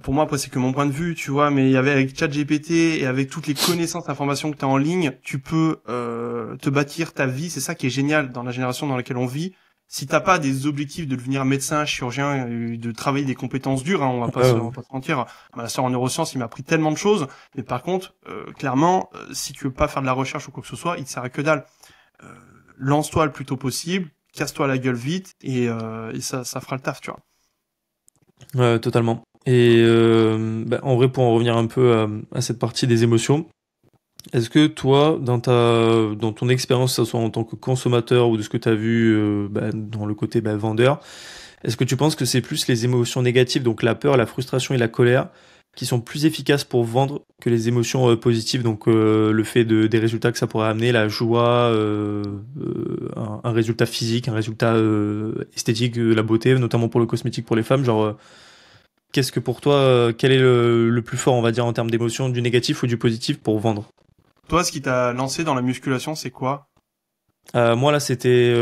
Pour moi, après, c'est que mon point de vue, tu vois, mais avec ChatGPT et avec toutes les connaissances, informations que tu as en ligne, tu peux te bâtir ta vie. C'est ça qui est génial dans la génération dans laquelle on vit. Si t'as pas des objectifs de devenir médecin, chirurgien, de travailler des compétences dures, hein, on va pas se mentir. Ma sœur en neurosciences, il m'a appris tellement de choses. Mais par contre, clairement, si tu veux pas faire de la recherche ou quoi que ce soit, il te sert à que dalle. Lance-toi le plus tôt possible, casse-toi la gueule vite, et ça fera le taf, tu vois. Ouais, totalement. Et en vrai, pour en revenir un peu à cette partie des émotions, est-ce que toi, dans ton expérience, que ce soit en tant que consommateur ou de ce que tu as vu dans le côté vendeur, est-ce que tu penses que c'est plus les émotions négatives, donc la peur, la frustration et la colère, qui sont plus efficaces pour vendre que les émotions positives, donc le fait des résultats que ça pourrait amener, la joie, un résultat physique, un résultat esthétique, la beauté, notamment pour le cosmétique pour les femmes, genre... Qu'est-ce que pour toi, quel est le plus fort, on va dire, en termes d'émotion, du négatif ou du positif pour vendre? Toi, ce qui t'a lancé dans la musculation, c'est quoi? Moi là, c'était,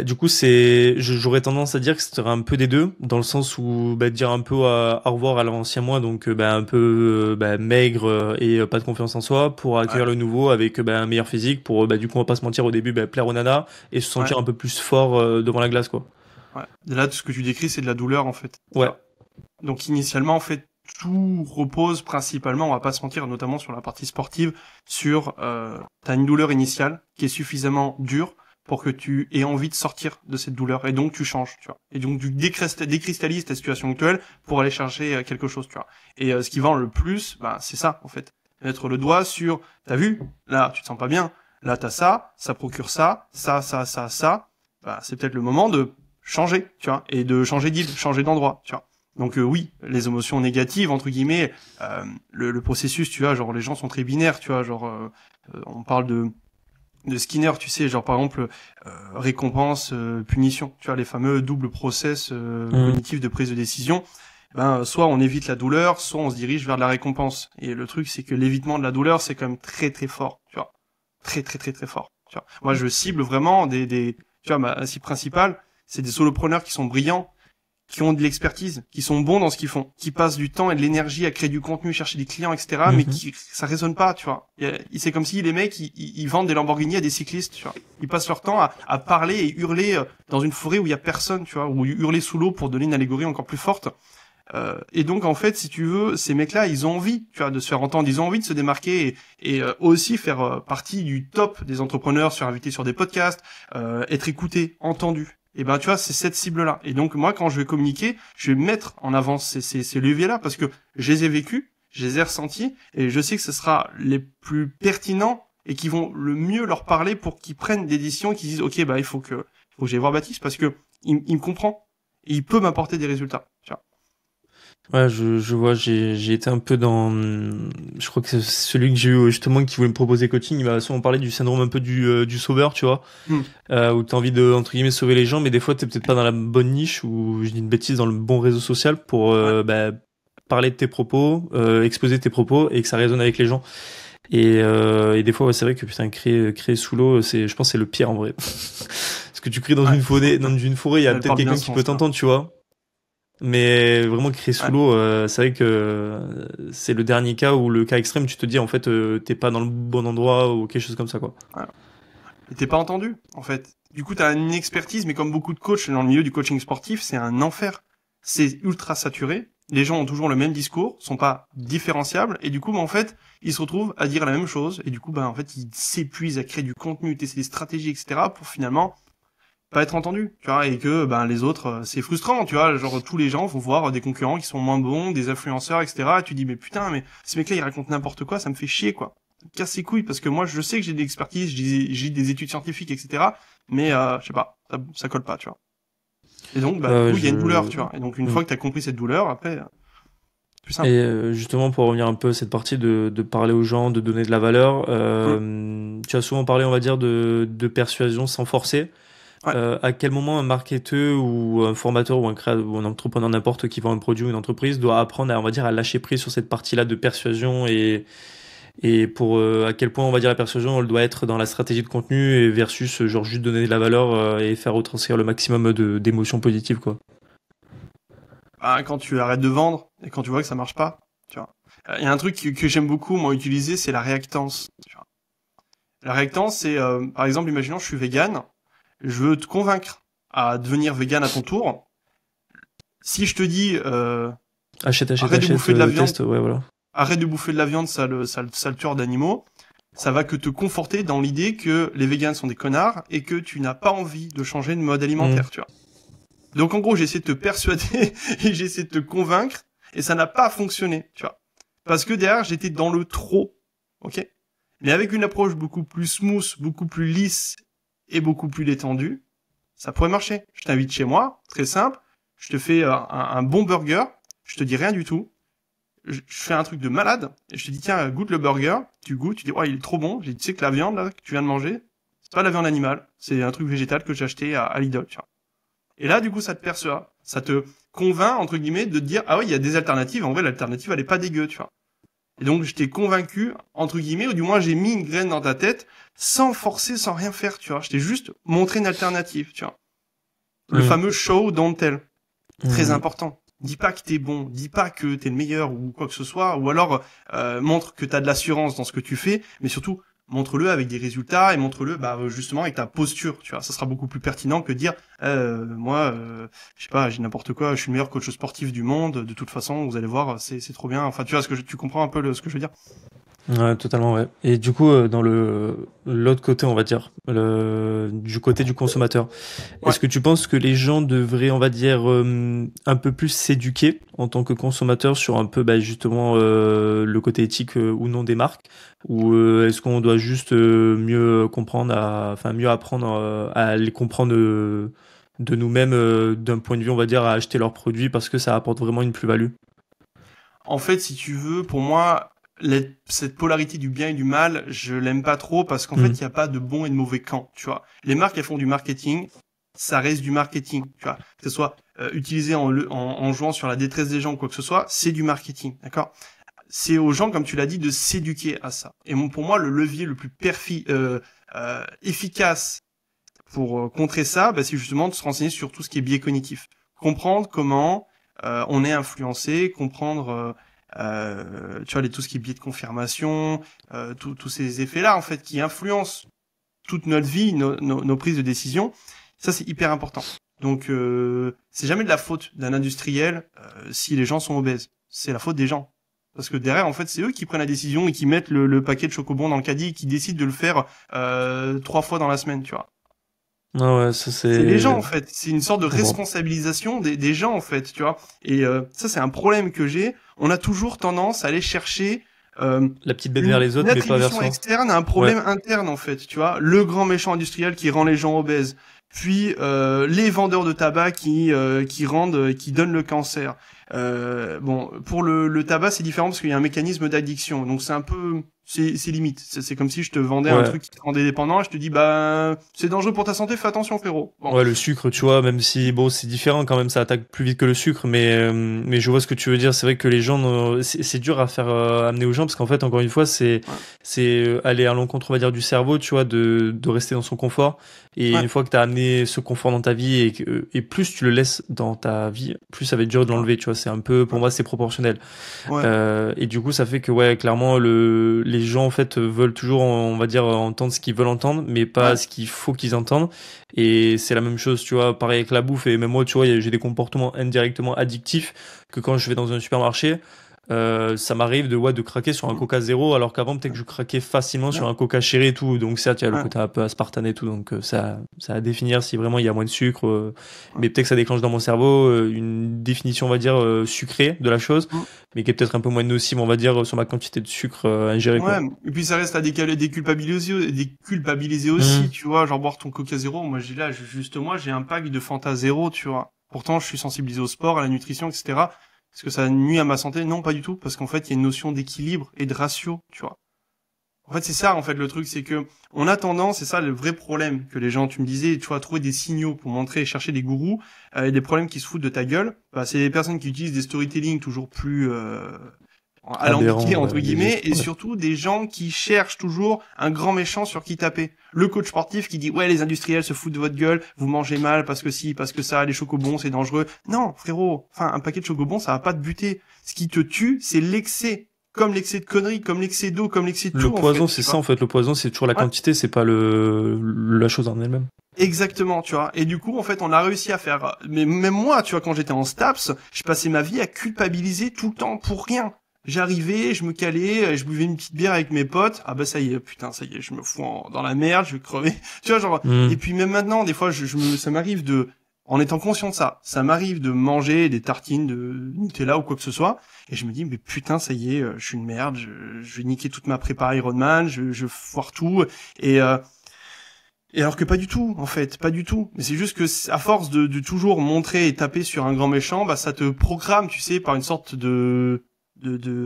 du coup, j'aurais tendance à dire que c'était un peu des deux, dans le sens où dire un peu au revoir à l'ancien moi, donc un peu maigre et pas de confiance en soi, pour accueillir le nouveau avec un meilleur physique, pour du coup on va pas se mentir, au début plaire aux nanas et se sentir un peu plus fort devant la glace, quoi. Ouais. Et là, tout ce que tu décris, c'est de la douleur en fait. Ouais. Donc initialement, en fait, tout repose principalement, on va pas se mentir, notamment sur la partie sportive, sur t'as une douleur initiale qui est suffisamment dure pour que tu aies envie de sortir de cette douleur, et donc tu changes, tu vois. Et donc tu décristallises ta situation actuelle pour aller chercher quelque chose, tu vois. Et ce qui vend le plus, c'est ça en fait. Mettre le doigt sur, t'as vu, là tu te sens pas bien, là t'as ça, ça procure ça, c'est peut-être le moment de changer, tu vois, et de changer d'île, changer d'endroit, tu vois. Donc oui, les émotions négatives entre guillemets, le processus, tu vois, genre les gens sont très binaires, tu vois, genre on parle de Skinner, tu sais, genre par exemple récompense, punition, tu vois, les fameux doubles process cognitifs de prise de décision. Soit on évite la douleur, soit on se dirige vers de la récompense. Et le truc, c'est que l'évitement de la douleur, c'est quand même très très fort, tu vois, très très très très fort. Tu vois. Moi, je cible vraiment des Tu vois, ma cible principale, c'est des solopreneurs qui sont brillants, qui ont de l'expertise, qui sont bons dans ce qu'ils font, qui passent du temps et de l'énergie à créer du contenu, chercher des clients, etc., mais ça résonne pas, tu vois. C'est comme si les mecs, ils vendent des Lamborghini à des cyclistes, tu vois. Ils passent leur temps à parler et hurler dans une forêt où il y a personne, tu vois, ou hurler sous l'eau pour donner une allégorie encore plus forte. Et donc, en fait, si tu veux, ces mecs-là, ils ont envie, tu vois, de se faire entendre, ils ont envie de se démarquer et aussi faire partie du top des entrepreneurs, se faire inviter sur des podcasts, être écoutés, entendus. Et ben, tu vois, c'est cette cible-là. Et donc, moi, quand je vais communiquer, je vais mettre en avant ces leviers-là parce que je les ai vécus, je les ai ressentis et je sais que ce sera les plus pertinents et qui vont le mieux leur parler pour qu'ils prennent des décisions et qu'ils disent, OK, bah, il faut que j'aille voir Baptiste parce que il me comprend et il peut m'apporter des résultats, tu vois. Ouais, je vois, j'ai été un peu dans, je crois que c'est celui que j'ai eu justement qui voulait me proposer coaching, il m'a souvent parlé du syndrome un peu du sauveur, tu vois, où t'as envie de, entre guillemets, sauver les gens, mais des fois t'es peut-être pas dans la bonne niche, ou je dis une bêtise, dans le bon réseau social pour, parler de tes propos, exposer tes propos et que ça résonne avec les gens. Et des fois, ouais, c'est vrai que putain, créer sous l'eau, je pense que c'est le pire en vrai. Parce que tu cries dans une forêt, il y a peut-être quelqu'un qui peut t'entendre, tu vois. Mais vraiment créer sous l'eau, c'est vrai que c'est le dernier cas où le cas extrême, tu te dis en fait t'es pas dans le bon endroit ou quelque chose comme ça quoi. Ouais. Et t'es pas entendu en fait. Du coup t'as une expertise, mais comme beaucoup de coachs dans le milieu du coaching sportif, c'est un enfer. C'est ultra saturé. Les gens ont toujours le même discours, sont pas différenciables, et du coup, en fait, ils se retrouvent à dire la même chose, et du coup, en fait, ils s'épuisent à créer du contenu, tester des stratégies, etc., pour finalement pas être entendu, tu vois, et que les autres, c'est frustrant, tu vois, genre tous les gens vont voir des concurrents qui sont moins bons, des influenceurs, etc., et tu dis mais putain, mais ce mec-là il raconte n'importe quoi, ça me fait chier quoi, ça me casse les couilles parce que moi je sais que j'ai de l'expertise, j'ai des études scientifiques, etc., mais je sais pas, ça colle pas, tu vois. Et donc du coup il y a une douleur, tu vois, et donc une fois que t'as compris cette douleur, après plus simple. Et justement pour revenir un peu à cette partie de parler aux gens, de donner de la valeur, tu as souvent parlé on va dire de persuasion sans forcer. Ouais. À quel moment un marketeur ou un formateur ou un créateur ou un entrepreneur n'importe qui vend un produit ou une entreprise doit apprendre à, on va dire, à lâcher prise sur cette partie-là de persuasion et pour à quel point on va dire la persuasion elle doit être dans la stratégie de contenu et versus genre juste donner de la valeur et faire retranscrire le maximum d'émotions positives quoi. Quand tu arrêtes de vendre et quand tu vois que ça marche pas, tu vois. Il y a un truc que j'aime beaucoup moi utiliser, c'est la réactance, tu vois. La réactance c'est par exemple imaginons je suis vegan. Je veux te convaincre à devenir vegan à ton tour. Si je te dis achète, arrête de bouffer de la viande, teste, ouais, voilà. arrête de bouffer de la viande, sale tueur d'animaux, ça va que te conforter dans l'idée que les végans sont des connards et que tu n'as pas envie de changer de mode alimentaire, tu vois. Donc en gros, j'ai essayé de te persuader et j'ai essayé de te convaincre et ça n'a pas fonctionné, tu vois. Parce que derrière, j'étais dans le trop, ok. Mais avec une approche beaucoup plus smooth, beaucoup plus lisse et beaucoup plus détendu, ça pourrait marcher. Je t'invite chez moi, très simple, je te fais un bon burger, je te dis rien du tout, je fais un truc de malade, et je te dis tiens, goûte le burger, tu goûtes, tu dis oh il est trop bon, tu sais que la viande là, que tu viens de manger, c'est pas de la viande animale, c'est un truc végétal que j'ai acheté à Lidl, tu vois. Et là du coup ça te perçoit, ça te convainc entre guillemets de te dire ah oui il y a des alternatives, en vrai l'alternative elle est pas dégueu, tu vois. Et donc, je t'ai convaincu, entre guillemets, ou du moins, j'ai mis une graine dans ta tête, sans forcer, sans rien faire, tu vois. Je t'ai juste montré une alternative, tu vois. Le fameux show, don't tell. Très important. Dis pas que t'es bon, dis pas que t'es le meilleur ou quoi que ce soit, ou alors, montre que t'as de l'assurance dans ce que tu fais, mais surtout, montre-le avec des résultats et montre-le, justement, avec ta posture, tu vois. Ça sera beaucoup plus pertinent que dire, moi, je sais pas, j'ai n'importe quoi, je suis le meilleur coach sportif du monde, de toute façon, vous allez voir, c'est trop bien. Enfin, tu vois, tu comprends un peu ce que je veux dire? Ouais, totalement, ouais. Et du coup, dans l'autre côté, on va dire, du côté du consommateur, est-ce que tu penses que les gens devraient, on va dire, un peu plus s'éduquer en tant que consommateur sur un peu, justement, le côté éthique ou non des marques, ou est-ce qu'on doit juste mieux comprendre, mieux apprendre à les comprendre de nous-mêmes d'un point de vue, on va dire, à acheter leurs produits parce que ça apporte vraiment une plus-value? En fait, si tu veux, pour moi, cette polarité du bien et du mal, je l'aime pas trop parce qu'en fait, il n'y a pas de bon et de mauvais camp, tu vois. Les marques, elles font du marketing, ça reste du marketing, tu vois. Que ce soit utilisé en jouant sur la détresse des gens ou quoi que ce soit, c'est du marketing, d'accord. C'est aux gens, comme tu l'as dit, de s'éduquer à ça. Et pour moi, le levier le plus efficace pour contrer ça, c'est justement de se renseigner sur tout ce qui est biais cognitif. Comprendre comment on est influencé, comprendre tu vois, tout ce qui est biais de confirmation, tous ces effets-là, en fait, qui influencent toute notre vie, nos prises de décision. Ça, c'est hyper important. Donc, c'est jamais de la faute d'un industriel si les gens sont obèses. C'est la faute des gens. Parce que derrière, en fait, c'est eux qui prennent la décision et qui mettent le paquet de chocobons dans le caddie et qui décident de le faire 3 fois dans la semaine, tu vois. Ah ouais, ça C'est les gens, en fait. C'est une sorte de Bon. responsabilisation des gens, en fait, tu vois. Et ça, c'est un problème que j'ai. On a toujours tendance à aller chercher la petite bête vers les autres, mais pas vers soi. externe à un problème interne, en fait, tu vois. Le grand méchant industriel qui rend les gens obèses. Puis les vendeurs de tabac qui donnent le cancer. Bon, pour le tabac, c'est différent parce qu'il y a un mécanisme d'addiction. Donc c'est un peu, c'est limite. C'est comme si je te vendais un truc qui te rendait dépendant et je te dis, c'est dangereux pour ta santé, fais attention, frérot. Bon. Ouais, le sucre, tu vois, même si, bon, c'est différent quand même, ça attaque plus vite que le sucre, mais je vois ce que tu veux dire. C'est vrai que les gens, c'est dur à faire amener aux gens parce qu'en fait, encore une fois, c'est aller à l'encontre, on va dire, du cerveau, tu vois, de rester dans son confort. Et une fois que t'as amené ce confort dans ta vie et plus tu le laisses dans ta vie, plus ça va être dur de l'enlever, tu vois. C'est un peu, pour moi, c'est proportionnel. Et du coup, ça fait que, clairement, les gens, en fait, veulent toujours, on va dire, entendre ce qu'ils veulent entendre, mais pas ce qu'il faut qu'ils entendent. Et c'est la même chose, tu vois, pareil avec la bouffe. Et même moi, tu vois, j'ai des comportements indirectement addictifs que quand je vais dans un supermarché, ça m'arrive de craquer sur un Coca zéro, alors qu'avant peut-être que je craquais facilement sur un Coca Cherry et tout. Donc certes, il y a le côté un peu aspartame et tout, donc ça à définir si vraiment il y a moins de sucre. Mais peut-être que ça déclenche dans mon cerveau une définition, on va dire, sucrée de la chose, mais qui est peut-être un peu moins nocive, on va dire, sur ma quantité de sucre ingéré. Quoi. Et puis ça reste à déculpabiliser aussi, tu vois, genre boire ton Coca zéro. Moi j'ai un pack de Fanta zéro, tu vois. Pourtant, je suis sensibilisé au sport, à la nutrition, etc. Est-ce que ça nuit à ma santé? Non, pas du tout, parce qu'en fait, il y a une notion d'équilibre et de ratio, tu vois. En fait, c'est ça, en fait, le truc, c'est que on a tendance, c'est ça le vrai problème que les gens, tu me disais, tu vois, trouver des signaux pour montrer, chercher des gourous, et des problèmes qui se foutent de ta gueule. C'est les personnes qui utilisent des storytelling toujours plus alambiqués, entre guillemets, et surtout des gens qui cherchent toujours un grand méchant sur qui taper. Le coach sportif qui dit, ouais, les industriels se foutent de votre gueule, vous mangez mal parce que si, parce que ça, les chocobons, c'est dangereux. Non, frérot, un paquet de chocobons, ça va pas te buter. Ce qui te tue, c'est l'excès. Comme l'excès de conneries, comme l'excès d'eau, comme l'excès de tout. Le poison, c'est ça, en fait. Le poison, c'est toujours la quantité, c'est pas la chose en elle-même. Exactement, tu vois. Et du coup, en fait, on a réussi à faire, mais même moi, tu vois, quand j'étais en STAPS, je passais ma vie à culpabiliser tout le temps pour rien. J'arrivais, je me calais, je buvais une petite bière avec mes potes. Ah ça y est, putain, ça y est, je me fous dans la merde, je vais crever. Tu vois, genre. Et puis même maintenant, des fois, ça m'arrive en étant conscient de ça m'arrive de manger des tartines de Nutella ou quoi que ce soit, et je me dis, mais putain, ça y est, je suis une merde, je vais niquer toute ma prépa Ironman, je foire tout, et alors que pas du tout, en fait, pas du tout. Mais c'est juste que à force de toujours montrer et taper sur un grand méchant, ça te programme, tu sais, par une sorte de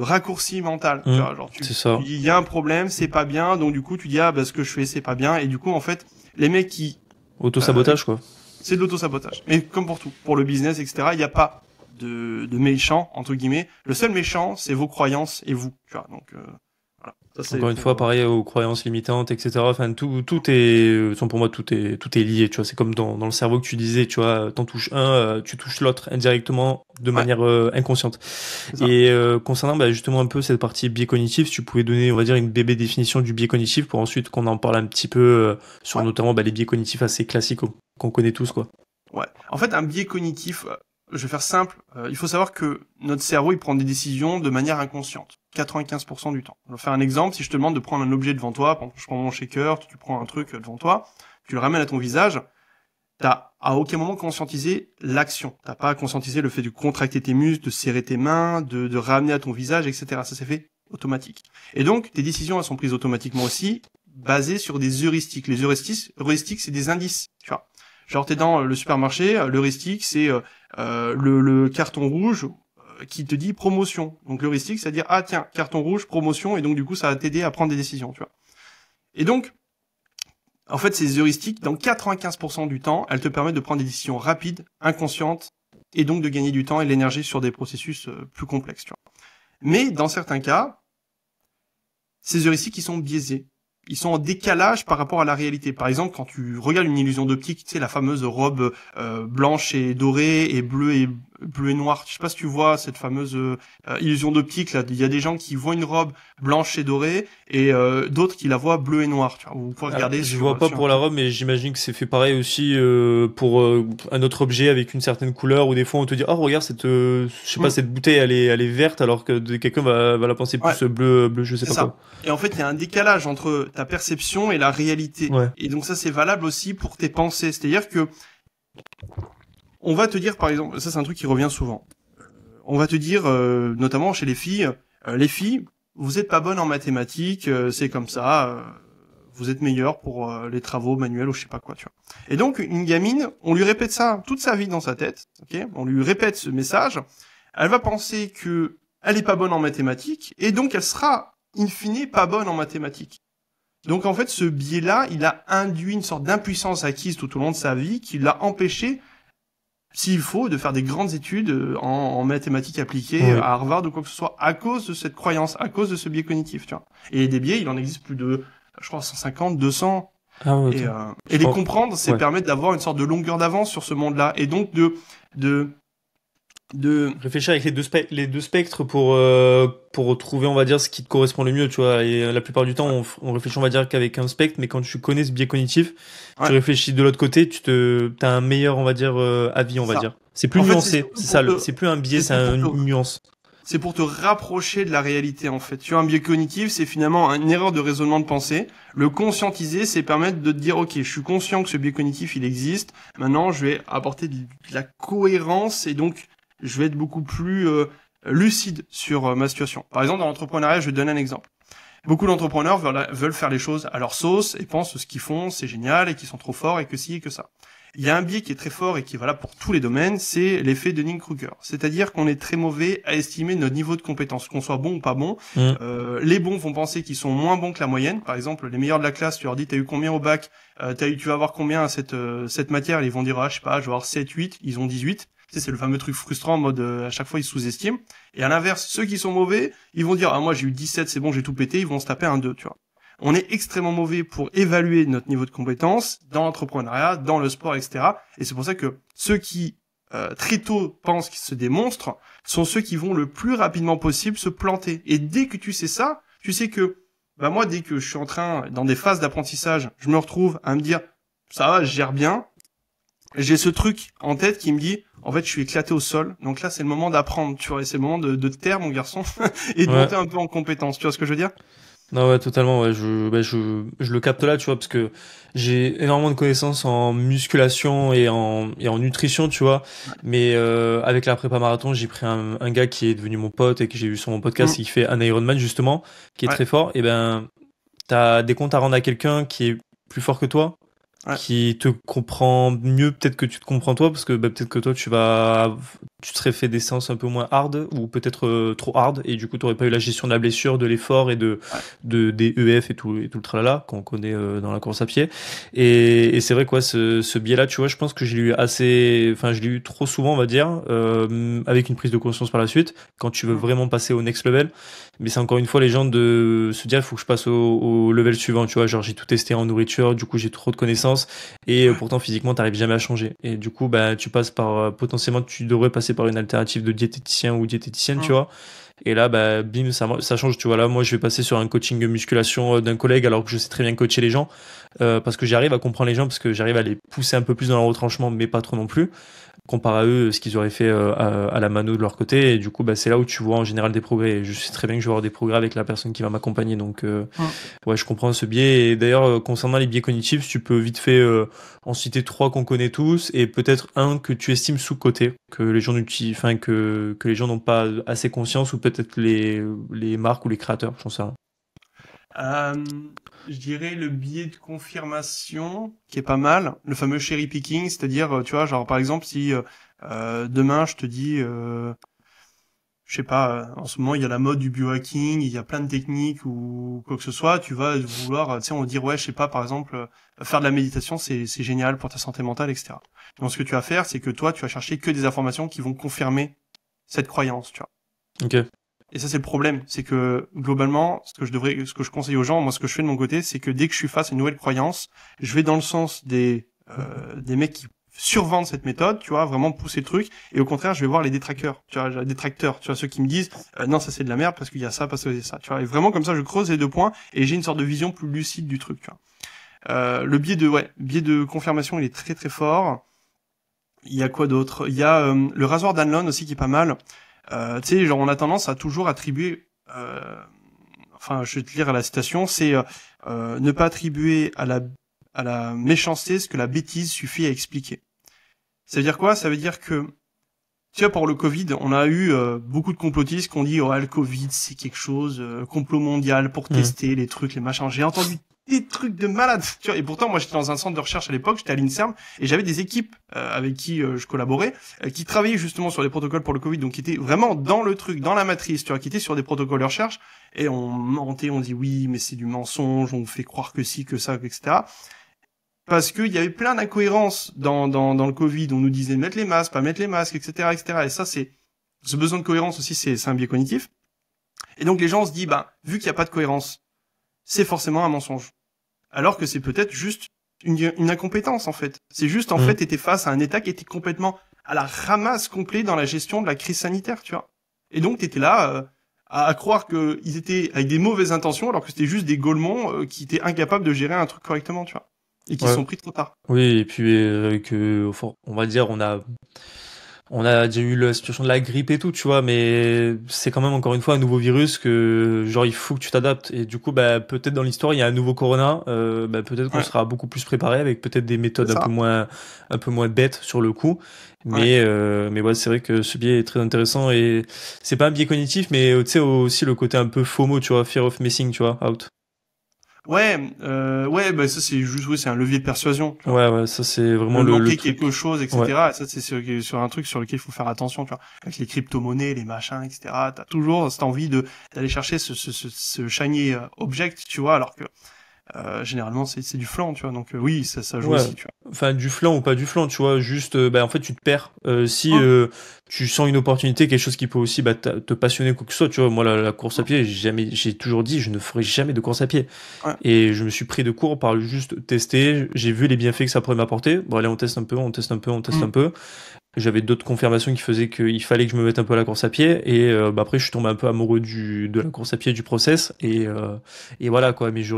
raccourci mental. Tu vois, genre tu dis, il y a un problème, c'est pas bien, donc du coup tu dis, ce que je fais c'est pas bien, et du coup en fait les mecs qui auto-sabotage quoi. C'est de l'auto-sabotage. Mais comme pour tout, pour le business, etc., il n'y a pas de méchant, entre guillemets. Le seul méchant, c'est vos croyances et vous. Tu vois, donc, voilà. Ça, encore une fois, pareil aux croyances limitantes, etc. Enfin, tout est, pour moi, tout est lié, tu vois. C'est comme dans le cerveau que tu disais, tu vois, t'en touches un, tu touches l'autre indirectement, de manière inconsciente. Et concernant justement un peu cette partie biais cognitif, si tu pouvais donner, on va dire, une bébé définition du biais cognitif pour ensuite qu'on en parle un petit peu sur notamment les biais cognitifs assez classiques qu'on connaît tous, quoi. Ouais. En fait, un biais cognitif, je vais faire simple. Il faut savoir que notre cerveau, il prend des décisions de manière inconsciente. 95% du temps. Je vais faire un exemple. Si je te demande de prendre un objet devant toi, par exemple, je prends mon shaker, tu prends un truc devant toi, tu le ramènes à ton visage, t'as à aucun moment conscientisé l'action. T'as pas conscientisé le fait de contracter tes muscles, de serrer tes mains, de ramener à ton visage, etc. Ça s'est fait automatique. Et donc, tes décisions, elles sont prises automatiquement aussi, basées sur des heuristiques. Les heuristiques, c'est des indices, tu vois. Genre, t'es dans le supermarché, l'heuristique, c'est le carton rouge qui te dit promotion. Donc l'heuristique, c'est-à-dire, ah tiens, carton rouge, promotion, et donc du coup, ça va t'aider à prendre des décisions, tu vois. Et donc, en fait, ces heuristiques, dans 95% du temps, elles te permettent de prendre des décisions rapides, inconscientes, et donc de gagner du temps et de l'énergie sur des processus plus complexes, tu vois. Mais dans certains cas, ces heuristiques, ils sont biaisés. ils sont en décalage par rapport à la réalité. Par exemple, quand tu regardes une illusion d'optique, tu sais, la fameuse robe blanche et dorée et bleue et noire. Je sais pas si tu vois cette fameuse illusion d'optique là. Il y a des gens qui voient une robe blanche et dorée et d'autres qui la voient bleue et noire. Tu vois, vous pouvez regarder. Je vois pas pour la robe, mais j'imagine que c'est fait pareil aussi pour un autre objet avec une certaine couleur. Ou des fois on te dit, oh regarde cette, je sais pas, cette bouteille, elle est verte, alors que quelqu'un va la penser plus bleu, je sais pas quoi. Et en fait, il y a un décalage entre ta perception et la réalité. Ouais. Et donc ça, c'est valable aussi pour tes pensées. C'est-à-dire que on va te dire, par exemple, ça c'est un truc qui revient souvent. On va te dire, notamment chez les filles, vous êtes pas bonnes en mathématiques, c'est comme ça, vous êtes meilleures pour les travaux manuels ou je sais pas quoi, tu vois. Et donc une gamine, on lui répète ça toute sa vie dans sa tête, ok ? On lui répète ce message, elle va penser que elle est pas bonne en mathématiques et donc elle sera in fine pas bonne en mathématiques. Donc en fait, ce biais-là, il a induit une sorte d'impuissance acquise tout au long de sa vie qui l'a empêché, s'il faut, de faire des grandes études en mathématiques appliquées à Harvard ou quoi que ce soit, à cause de cette croyance, à cause de ce biais cognitif, tu vois. Et des biais, il en existe plus de, je crois, 150, 200. Ah ouais, et les comprendre, c'est permettre d'avoir une sorte de longueur d'avance sur ce monde-là. Et donc de réfléchir avec les deux spectres pour trouver, on va dire, ce qui te correspond le mieux, tu vois. Et la plupart du temps, on réfléchit, on va dire, qu'avec un spectre, mais quand tu connais ce biais cognitif, tu réfléchis de l'autre côté, t'as un meilleur, on va dire, avis, on va dire. C'est plus nuancé, c'est ça, c'est plus un biais, c'est une nuance. C'est pour te rapprocher de la réalité, en fait. Tu as un biais cognitif, c'est finalement une erreur de raisonnement de pensée. Le conscientiser, c'est permettre de te dire, ok, je suis conscient que ce biais cognitif, il existe. Maintenant, je vais apporter de la cohérence et donc, je vais être beaucoup plus lucide sur ma situation. Par exemple, dans l'entrepreneuriat, je vais te donner un exemple. Beaucoup d'entrepreneurs veulent faire les choses à leur sauce et pensent que ce qu'ils font, c'est génial et qu'ils sont trop forts et que ci et que ça. Il y a un biais qui est très fort et qui est valable pour tous les domaines, c'est l'effet Dunning-Kruger. C'est-à-dire qu'on est très mauvais à estimer notre niveau de compétence, qu'on soit bon ou pas bon. Les bons vont penser qu'ils sont moins bons que la moyenne. Par exemple, les meilleurs de la classe, tu leur dis, t'as eu combien au bac, tu vas avoir combien à cette matière, et ils vont dire, ah, je sais pas, je vais avoir 7, 8, ils ont 18. C'est le fameux truc frustrant en mode à chaque fois ils sous-estiment. Et à l'inverse, ceux qui sont mauvais, ils vont dire, ah, moi j'ai eu 17, c'est bon, j'ai tout pété, ils vont se taper un 2, tu vois. On est extrêmement mauvais pour évaluer notre niveau de compétence dans l'entrepreneuriat, dans le sport, etc. Et c'est pour ça que ceux qui très tôt pensent qu'ils se démontrent sont ceux qui vont le plus rapidement possible se planter. Et dès que tu sais ça, tu sais que bah moi, dès que je suis en train, dans des phases d'apprentissage, je me retrouve à me dire, ça va, je gère bien. J'ai ce truc en tête qui me dit, en fait, je suis éclaté au sol. Donc là, c'est le moment d'apprendre, tu vois, et c'est le moment de te taire, mon garçon, et de monter un peu en compétence. Tu vois ce que je veux dire? Non, ouais, totalement, ouais, je le capte là, tu vois, parce que j'ai énormément de connaissances en musculation et en nutrition, tu vois, mais avec la prépa marathon, j'ai pris un gars qui est devenu mon pote et que j'ai vu sur mon podcast, qui fait un Ironman, justement, qui est très fort, et ben, t'as des comptes à rendre à quelqu'un qui est plus fort que toi, qui te comprend mieux peut-être que tu te comprends toi, parce que bah, peut-être que toi tu te serais fait des séances un peu moins hard ou peut-être trop hard, et du coup tu aurais pas eu la gestion de la blessure, de l'effort et des EF et tout le tralala qu'on connaît dans la course à pied. Et c'est vrai quoi, ce biais-là, tu vois, je pense que je l'ai eu trop souvent, on va dire, avec une prise de conscience par la suite, quand tu veux vraiment passer au next level. Mais c'est encore une fois les gens de se dire, il faut que je passe au level suivant, tu vois, genre j'ai tout testé en nourriture, du coup j'ai trop de connaissances, et pourtant physiquement t'arrives jamais à changer. Et du coup, bah, tu passes par, potentiellement tu devrais passer par une alternative de diététicien ou diététicienne, tu vois. Et là, bah, bim, ça change, tu vois. Là, moi, je vais passer sur un coaching musculation d'un collègue, alors que je sais très bien coacher les gens, parce que j'arrive à comprendre les gens, parce que j'arrive à les pousser un peu plus dans leur retranchement, mais pas trop non plus, comparé à eux, ce qu'ils auraient fait à la mano de leur côté. Et du coup, bah, c'est là où tu vois en général des progrès. Et je sais très bien que je vais avoir des progrès avec la personne qui va m'accompagner. Donc, ouais, je comprends ce biais. Et d'ailleurs, concernant les biais cognitifs, tu peux vite fait en citer 3 qu'on connaît tous, et peut-être un que tu estimes sous-coté, que les gens n'utilisent, enfin que les gens n'ont pas assez conscience, ou peut-être les marques ou les créateurs, j'en sais rien. Je dirais le biais de confirmation qui est pas mal, le fameux cherry picking, c'est-à-dire, tu vois, genre par exemple si demain je te dis, je sais pas, en ce moment il y a la mode du biohacking, il y a plein de techniques ou quoi que ce soit, tu vas vouloir, tu sais, on va dire ouais, je sais pas, par exemple, faire de la méditation, c'est génial pour ta santé mentale, etc. Donc ce que tu vas faire, c'est que toi, tu vas chercher que des informations qui vont confirmer cette croyance, tu vois. Ok. Et ça, c'est le problème. C'est que, globalement, ce que je conseille aux gens, moi, ce que je fais de mon côté, c'est que dès que je suis face à une nouvelle croyance, je vais dans le sens des mecs qui survendent cette méthode, tu vois, vraiment pousser le truc. Et au contraire, je vais voir les détracteurs, tu vois, ceux qui me disent, non, ça c'est de la merde parce qu'il y a ça, parce qu'il y a ça, tu vois. Et vraiment, comme ça, je creuse les deux points et j'ai une sorte de vision plus lucide du truc, tu vois. Le biais de confirmation, il est très très fort. Il y a quoi d'autre? Il y a le rasoir d'Anlon aussi qui est pas mal. Tu sais, genre on a tendance à toujours attribuer, enfin je vais te lire la citation, c'est ne pas attribuer à la méchanceté ce que la bêtise suffit à expliquer. Ça veut dire quoi? Ça veut dire que, tu vois, pour le Covid, on a eu beaucoup de complotistes qui ont dit, le Covid c'est quelque chose, complot mondial pour tester les trucs, les machins. J'ai entendu des trucs de malade, tu vois. Et pourtant, moi, j'étais dans un centre de recherche à l'époque, j'étais à l'INSERM, et j'avais des équipes avec qui je collaborais, qui travaillaient justement sur des protocoles pour le Covid, donc qui étaient vraiment dans le truc, dans la matrice, tu vois, qui étaient sur des protocoles de recherche, et on mentait, on dit oui, mais c'est du mensonge, on fait croire que si, que ça, etc. Parce qu'il y avait plein d'incohérences dans le Covid, on nous disait de mettre les masques, pas mettre les masques, etc., etc. Et ça, ce besoin de cohérence aussi, c'est un biais cognitif. Et donc les gens se disent, vu qu'il n'y a pas de cohérence, c'est forcément un mensonge. Alors que c'est peut-être juste une incompétence, en fait. C'est juste, en fait, t'étais face à un État qui était complètement à la ramasse complet dans la gestion de la crise sanitaire, tu vois. Et donc, t'étais là à croire qu'ils étaient avec des mauvaises intentions, alors que c'était juste des gaulements qui étaient incapables de gérer un truc correctement, tu vois. Et qui se sont pris trop tard. Oui, et puis on va dire, on a déjà eu la situation de la grippe et tout, tu vois, mais c'est quand même encore une fois un nouveau virus que genre il faut que tu t'adaptes. Et du coup, peut-être dans l'histoire il y a un nouveau corona, peut-être qu'on sera beaucoup plus préparé avec peut-être des méthodes un peu moins bêtes sur le coup. Mais ouais, c'est vrai que ce biais est très intéressant et c'est pas un biais cognitif, mais tu sais aussi le côté un peu FOMO, tu vois, fear of missing, tu vois, out. Ça c'est juste, oui, c'est un levier de persuasion, tu vois. Ouais, ça c'est vraiment Le le manquer truc. quelque chose, etc. Ouais. Et ça c'est sur un truc sur lequel il faut faire attention, tu vois. Avec les crypto-monnaies, les machins, etc. T'as toujours cette envie d'aller chercher ce shiny object, tu vois, alors que généralement c'est du flan, tu vois. Donc oui, ça joue Ouais, aussi, tu enfin du flan ou pas du flan, tu vois, juste en fait tu te perds. Si vois. tu sens une opportunité, quelque chose qui peut aussi te passionner quoi que ce soit, tu vois, moi la course à pied, j'ai toujours dit je ne ferai jamais de course à pied. Ouais. Et je me suis pris de court par juste tester, j'ai vu les bienfaits que ça pourrait m'apporter. Bon allez, on teste un peu, on teste un peu, on teste un peu. J'avais d'autres confirmations qui faisaient qu'il fallait que je me mette un peu à la course à pied et après je suis tombé un peu amoureux de la course à pied, du process et voilà quoi. Mais je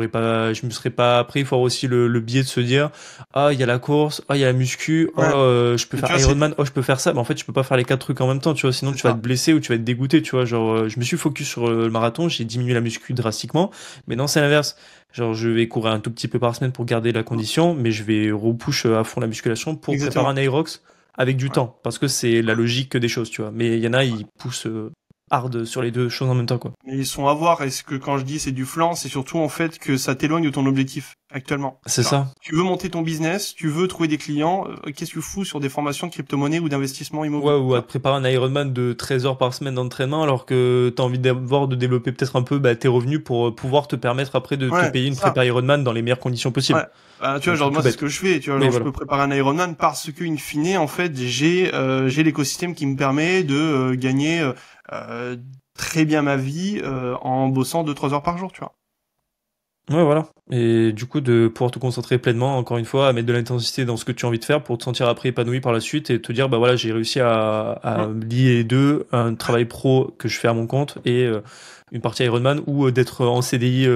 me serais pas pris. Il faut avoir aussi le biais de se dire il y a la course, il y a la muscu, Ouais. je peux Mais tu faire vois, Ironman, je peux faire ça. Mais en fait tu peux pas faire les quatre trucs en même temps, tu vois. Sinon c'est tu vas ça. te blesser ou tu vas être dégoûté, tu vois. Genre je me suis focus sur le marathon, j'ai diminué la muscu drastiquement. Mais non c'est l'inverse. Genre je vais courir un tout petit peu par semaine pour garder la condition, mais je vais repush à fond la musculation pour préparer un Exactement. Aerox avec du Ouais. temps, parce que c'est la logique des choses, tu vois. Mais il y en a, ils poussent hard sur les deux choses en même temps, quoi. Mais ils sont à voir. Et ce que quand je dis c'est du flan, c'est surtout en fait que ça t'éloigne de ton objectif actuellement. C'est Genre, ça. tu veux monter ton business, tu veux trouver des clients, qu'est-ce que tu fous sur des formations de crypto-monnaie ou d'investissement Ouais, immobilier, ou tu à te préparer un Ironman de 13 heures par semaine d'entraînement, alors que t'as envie d'avoir, de développer peut-être un peu tes revenus pour pouvoir te permettre après de vois. te Ouais, payer une c'est ça. prépa Ironman dans les meilleures conditions possibles. Ouais. Tu vois, Un genre truc tout moi c'est ce bête. que je fais, tu vois, Oui, genre je voilà. peux préparer un Ironman parce que in fine en fait j'ai l'écosystème qui me permet de gagner euh, très bien ma vie en bossant 2-3 heures par jour, tu vois. Ouais, voilà. Et du coup, de pouvoir te concentrer pleinement, encore une fois, à mettre de l'intensité dans ce que tu as envie de faire pour te sentir après épanoui par la suite et te dire, bah voilà, j'ai réussi à Hum, lier les deux, un Ouais. travail pro que je fais à mon compte et une partie Ironman ou d'être en CDI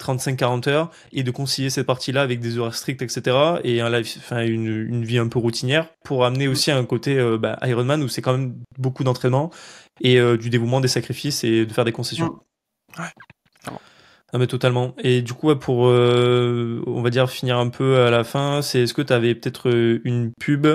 35-40 heures et de concilier cette partie-là avec des horaires stricts, etc. et un life, enfin, une vie un peu routinière pour amener Hum, aussi à un côté Ironman où c'est quand même beaucoup d'entraînement et du dévouement, des sacrifices et de faire des concessions. Ouais. Clairement. Ah mais totalement. Et du coup, ouais, pour, on va dire, finir un peu à la fin, c'est est-ce que tu avais peut-être une pub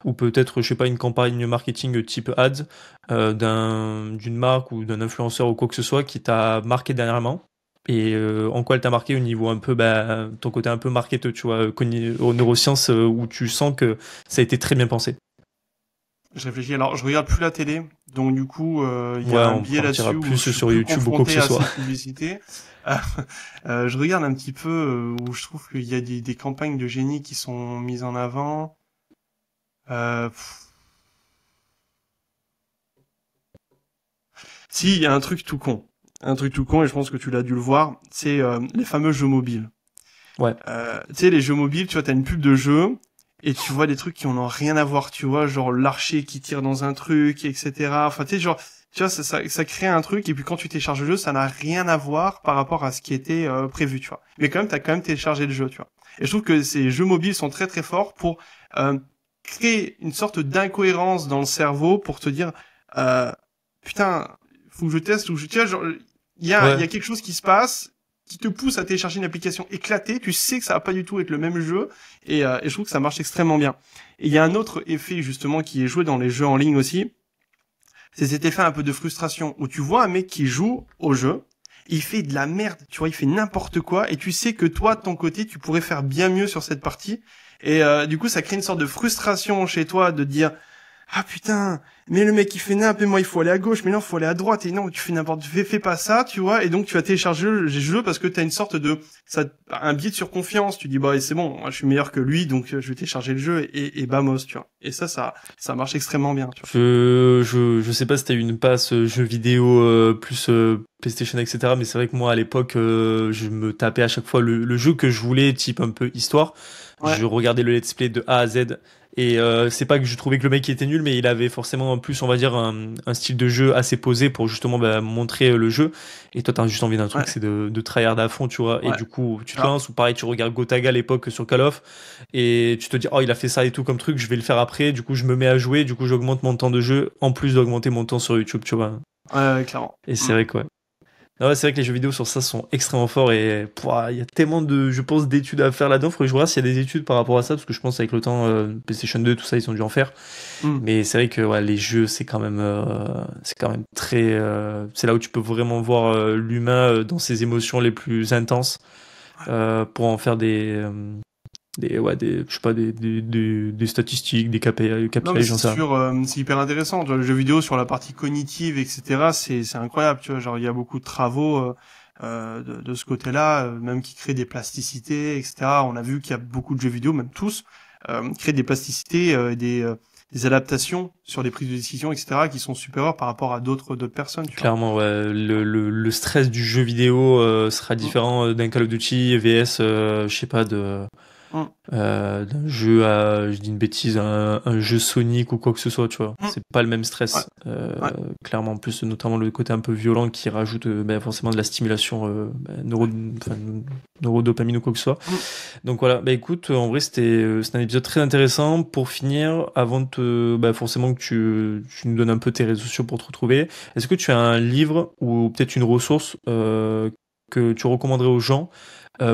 ou peut-être, je sais pas, une campagne marketing type ads d'une marque ou d'un influenceur ou quoi que ce soit qui t'a marqué dernièrement? Et en quoi elle t'a marqué au niveau un peu, ton côté un peu marketeur, tu vois, aux neurosciences où tu sens que ça a été très bien pensé. Je réfléchis. Alors, je regarde plus la télé, donc du coup, il y Ouais, a un on biais là-dessus partira où plus je suis sur plus YouTube ou quoi que confronté ce à soit. ces publicités. Je regarde un petit peu où je trouve qu'il y a des campagnes de génie qui sont mises en avant. Euh, pff, Si, il y a un truc tout con. Un truc tout con, et je pense que tu l'as dû le voir, c'est les fameux jeux mobiles. Ouais. Tu sais, les jeux mobiles, tu vois, t'as une pub de jeu, et tu vois des trucs qui n'ont rien à voir, tu vois, genre l'archer qui tire dans un truc, etc. Enfin, tu sais, genre, tu vois, ça crée un truc, et puis quand tu télécharges le jeu, ça n'a rien à voir par rapport à ce qui était prévu, tu vois. Mais quand même, t'as quand même téléchargé le jeu, tu vois. Et je trouve que ces jeux mobiles sont très très forts pour créer une sorte d'incohérence dans le cerveau pour te dire, putain, faut que je teste, ou tu vois, genre, il y a quelque chose qui se passe, qui te pousse à télécharger une application éclatée, tu sais que ça va pas du tout être le même jeu, et je trouve que ça marche extrêmement bien. Et il y a un autre effet, justement, qui est joué dans les jeux en ligne aussi, c'est cet effet un peu de frustration, où tu vois un mec qui joue au jeu, il fait de la merde, tu vois, il fait n'importe quoi, et tu sais que toi, de ton côté, tu pourrais faire bien mieux sur cette partie, et du coup, ça crée une sorte de frustration chez toi, de dire, ah putain, mais le mec il fait n'importe, moi il faut aller à gauche, mais non, il faut aller à droite, et non, tu fais n'importe, fais pas ça, tu vois, et donc tu vas télécharger le jeu parce que t'as une sorte de, un biais de surconfiance, tu dis, bah c'est bon, moi je suis meilleur que lui, donc je vais télécharger le jeu, et bamos, tu vois. Et ça marche extrêmement bien, tu vois. Je sais pas si t'as eu une passe jeux vidéo plus PlayStation, etc. Mais c'est vrai que moi à l'époque, je me tapais à chaque fois le jeu que je voulais, type un peu histoire. Ouais. Je regardais le let's play de A à Z. Et c'est pas que je trouvais que le mec était nul, mais il avait forcément en plus, on va dire, un style de jeu assez posé pour justement montrer le jeu. Et toi, t'as juste envie d'un truc, Ouais. c'est de tryhard à fond, tu vois. Et Ouais. du coup, tu te Alors, lances, ou pareil, tu regardes Gotaga à l'époque sur Call of, et tu te dis, oh, il a fait ça et tout comme truc, je vais le faire après. Du coup, je me mais à jouer, du coup, j'augmente mon temps de jeu, en plus d'augmenter mon temps sur YouTube, tu vois. clairement. Et c'est vrai, quoi. Ah ouais, c'est vrai que les jeux vidéo sur ça sont extrêmement forts et pouah, il y a tellement de, je pense, d'études à faire là-dedans. Faudrait que je regarde s'il y a des études par rapport à ça, parce que je pense avec le temps, PlayStation 2, tout ça, ils ont dû en faire. Mm. Mais c'est vrai que ouais, les jeux, c'est quand même très, c'est là où tu peux vraiment voir l'humain dans ses émotions les plus intenses pour en faire je sais pas, des statistiques, des Non, mais KPI, j'en c'est sais rien. sûr, c'est hyper intéressant. Tu vois, le jeu vidéo sur la partie cognitive, etc., c'est incroyable. Tu vois, genre il y a beaucoup de travaux de ce côté-là, même qui créent des plasticités, etc. On a vu qu'il y a beaucoup de jeux vidéo, même tous, créent des plasticités, des adaptations sur les prises de décision, etc., qui sont supérieures par rapport à d'autres personnes. Tu vois. Clairement, ouais, le stress du jeu vidéo sera Mm, différent d'un Call of Duty vs, je sais pas, mm, d'un jeu je dis une bêtise, un jeu Sonic ou quoi que ce soit, tu vois. mm. C'est pas le même Ouais, stress. ouais. Clairement, en plus, notamment le côté un peu violent qui rajoute forcément de la stimulation enfin, neurodopamine ou quoi que ce soit. Mm. Donc voilà, bah écoute, en vrai, c'était un épisode très intéressant. Pour finir, avant de forcément que tu nous donnes un peu tes réseaux sociaux pour te retrouver, est-ce que tu as un livre ou peut-être une ressource que tu recommanderais aux gens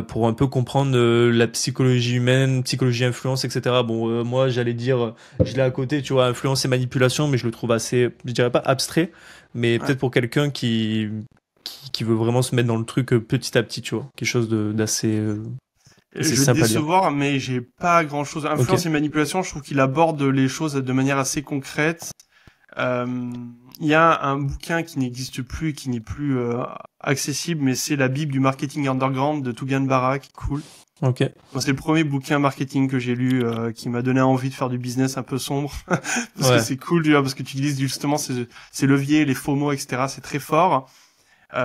pour un peu comprendre la psychologie humaine, psychologie influence, etc. Bon, moi, j'allais dire, je l'ai à côté, tu vois, influence et manipulation, mais je le trouve assez, je dirais pas abstrait, mais Ouais. peut-être pour quelqu'un qui veut vraiment se mettre dans le truc petit à petit, tu vois, quelque chose d'assez assez Je vais te simple à lire. décevoir, mais j'ai pas grand-chose. Ok, Influence et manipulation, je trouve qu'il aborde les choses de manière assez concrète. Euh, Il y a un bouquin qui n'existe plus, qui n'est plus accessible, mais c'est la Bible du marketing underground de Tugan Bara, qui est cool. ok, Bon, c'est le premier bouquin marketing que j'ai lu qui m'a donné envie de faire du business un peu sombre, parce que ouais, c'est cool, tu vois, parce que tu utilises justement ces leviers, les faux mots, etc. C'est très fort.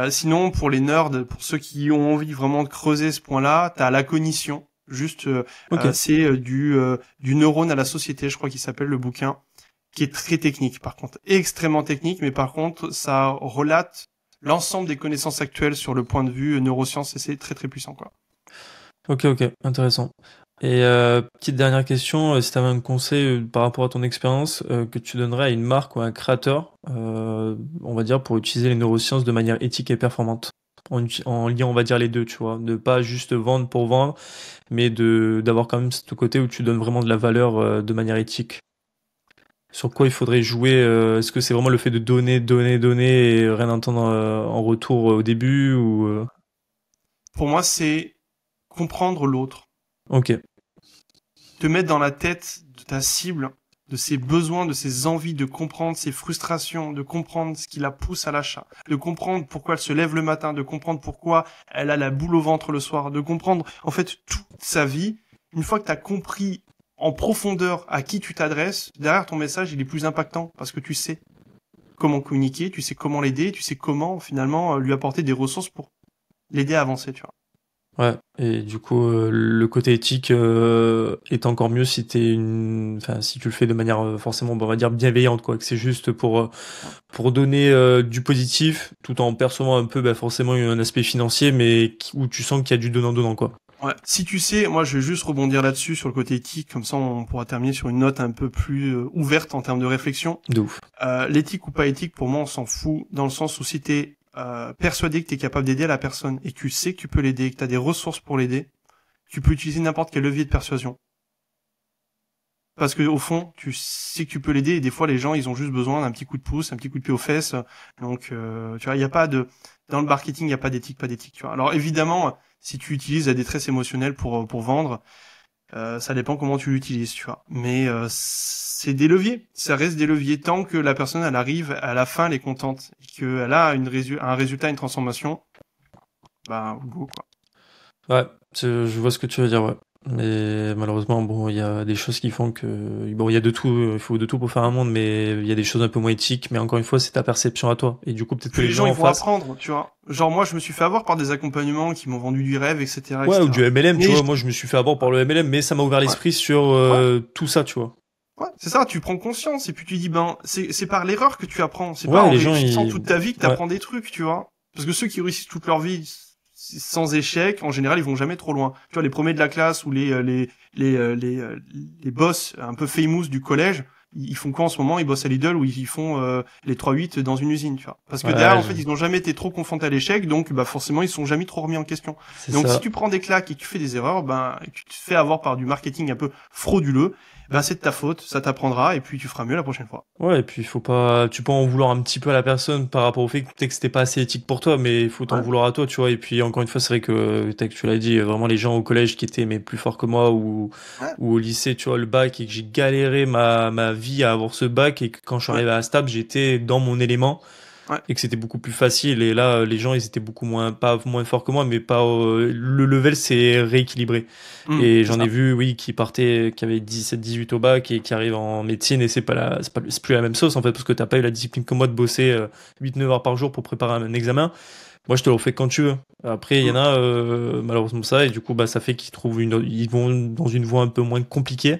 Sinon, pour les nerds, pour ceux qui ont envie vraiment de creuser ce point-là, t'as la cognition. Juste, ok, c'est du neurone à la société, je crois qu'il s'appelle le bouquin, qui est très technique, par contre, extrêmement technique, mais par contre, ça relate l'ensemble des connaissances actuelles sur le point de vue neurosciences, et c'est très très puissant, quoi. ok, intéressant. Et petite dernière question, si tu avais un conseil par rapport à ton expérience que tu donnerais à une marque ou à un créateur, on va dire, pour utiliser les neurosciences de manière éthique et performante, en liant, on va dire, les deux, tu vois, de pas juste vendre pour vendre, mais d'avoir quand même ce côté où tu donnes vraiment de la valeur de manière éthique. Sur quoi il faudrait jouer? Est-ce que c'est vraiment le fait de donner et rien entendre en retour au début ou Pour moi, c'est comprendre l'autre, Ok, te mettre dans la tête de ta cible, de ses besoins, de ses envies, de comprendre ses frustrations, de comprendre ce qui la pousse à l'achat, de comprendre pourquoi elle se lève le matin, de comprendre pourquoi elle a la boule au ventre le soir, de comprendre en fait toute sa vie. Une fois que tu as compris en profondeur à qui tu t'adresses, derrière ton message, il est plus impactant parce que tu sais. comment communiquer, tu sais comment l'aider, tu sais comment finalement lui apporter des ressources pour l'aider à avancer, tu vois. Ouais, et du coup, le côté éthique est encore mieux si enfin, si tu le fais de manière forcément, on va dire bienveillante, quoi, que c'est juste pour donner du positif, tout en percevant un peu, bah, forcément un aspect financier, mais où tu sens qu'il y a du donnant-donnant, quoi. Ouais. Si tu sais, moi je vais juste rebondir là-dessus sur le côté éthique, comme ça on pourra terminer sur une note un peu plus ouverte en termes de réflexion. De ouf. L'éthique ou pas éthique, pour moi on s'en fout, dans le sens où si t'es persuadé que t'es capable d'aider la personne et que tu sais que tu peux l'aider, que t'as des ressources pour l'aider, tu peux utiliser n'importe quel levier de persuasion. Parce que au fond, tu sais que tu peux l'aider et des fois les gens ils ont juste besoin d'un petit coup de pouce, un petit coup de pied aux fesses. Donc tu vois, il y a pas de dans le marketing, il y a pas d'éthique, tu vois. Alors évidemment, si tu utilises la détresse émotionnelle pour vendre, ça dépend comment tu l'utilises, tu vois. Mais c'est des leviers, ça reste des leviers tant que la personne elle arrive à la fin elle est contente et qu'elle a un résultat, une transformation, bah go quoi. Ouais, je vois ce que tu veux dire, ouais. Mais malheureusement, bon, il y a des choses qui font que, bon, il y a de tout, il faut de tout pour faire un monde, mais il y a des choses un peu moins éthiques, mais encore une fois, c'est ta perception à toi. Et du coup, peut-être que Puis les les gens gens ils en vont face, apprendre, tu vois. Genre moi je me suis fait avoir par des accompagnements qui m'ont vendu du rêve, etc., ouais, ou etc. du MLM, tu Mais vois, moi, je me suis fait avoir par le MLM, mais ça m'a ouvert ouais, l'esprit sur ouais. tout ça, tu vois. Ouais, c'est ça, tu prends conscience et puis tu dis ben c'est par l'erreur que tu apprends, c'est pas Ouais, en les gens, réussissant toute ta vie que tu ouais, apprends des trucs, tu vois. Parce que ceux qui réussissent toute leur vie sans échec, en général, ils vont jamais trop loin. Tu vois, les premiers de la classe ou les boss un peu famous du collège, ils font quoi en ce moment? Ils bossent à Lidl ou ils font les 3-8 dans une usine, tu vois. Parce que derrière, ouais, en fait, ils n'ont jamais été trop confrontés à l'échec, donc bah forcément, ils sont jamais trop remis en question. c'est Donc si ça. tu prends des claques et que tu fais des erreurs, ben et que tu te fais avoir par du marketing un peu frauduleux, ben c'est de ta faute, ça t'apprendra et puis tu feras mieux la prochaine fois. Ouais, et puis il faut pas, tu peux en vouloir un petit peu à la personne par rapport au fait que peut-être que c'était pas assez éthique pour toi, mais il faut t'en Ouais. vouloir à toi, tu vois. Et puis encore une fois, c'est vrai que, tel que tu l'as dit, vraiment les gens au collège qui étaient mais plus forts que moi Ouais. ou au lycée, tu vois, le bac et que j'ai galéré ma vie à avoir ce bac et que quand je suis Ouais. arrivé à Stab, j'étais dans mon élément Ouais. et que c'était beaucoup plus facile. Et là, les gens, ils étaient beaucoup moins, pas moins forts que moi, mais pas, le level s'est rééquilibré. Et C'est j'en ai ça. vu, oui, qui avaient 17, 18 au bac et qui arrivent en médecine et c'est plus la même sauce, en fait, parce que t'as pas eu la discipline que moi de bosser 8-9 heures par jour pour préparer un examen. Moi, je te le refais quand tu veux. Après, il y en Mm. a, malheureusement ça, et du coup, bah, ça fait ils vont dans une voie un peu moins compliquée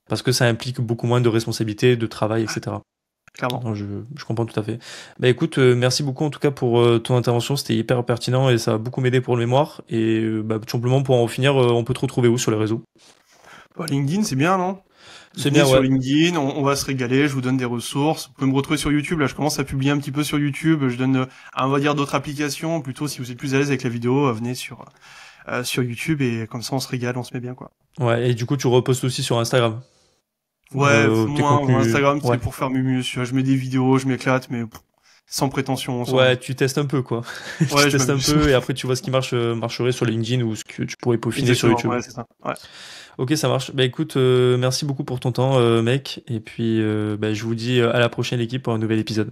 parce que ça implique beaucoup moins de responsabilités, de travail, etc. Clairement. Non, je comprends tout à fait. Bah écoute, merci beaucoup en tout cas pour ton intervention, c'était hyper pertinent et ça a beaucoup m'aider pour le mémoire. Et bah, tout simplement pour en finir, on peut te retrouver où sur les réseaux? Bah, LinkedIn, c'est bien, non? C'est Venez bien, sur ouais. LinkedIn, on va se régaler, je vous donne des ressources. Vous pouvez me retrouver sur YouTube, là je commence à publier un petit peu sur YouTube, je donne, on va dire, d'autres applications. Plutôt, si vous êtes plus à l'aise avec la vidéo, venez sur YouTube et comme ça on se régale, on se met bien, quoi. Ouais, et du coup, tu repostes aussi sur Instagram. Ouais, Tes moi, contenus. Instagram, Ouais. c'est pour faire mieux, tu vois. Je mets des vidéos, je m'éclate, mais sans prétention, Ouais, sans... tu testes un peu, quoi. Tu Ouais, je testes un m'amuse. peu et après tu vois ce qui marcherait sur LinkedIn ou ce que tu pourrais peaufiner sur Exactement, YouTube. ouais, c'est ça. Ouais. Ok, ça marche. Bah écoute, merci beaucoup pour ton temps, mec. Et puis, bah, je vous dis à la prochaine équipe pour un nouvel épisode.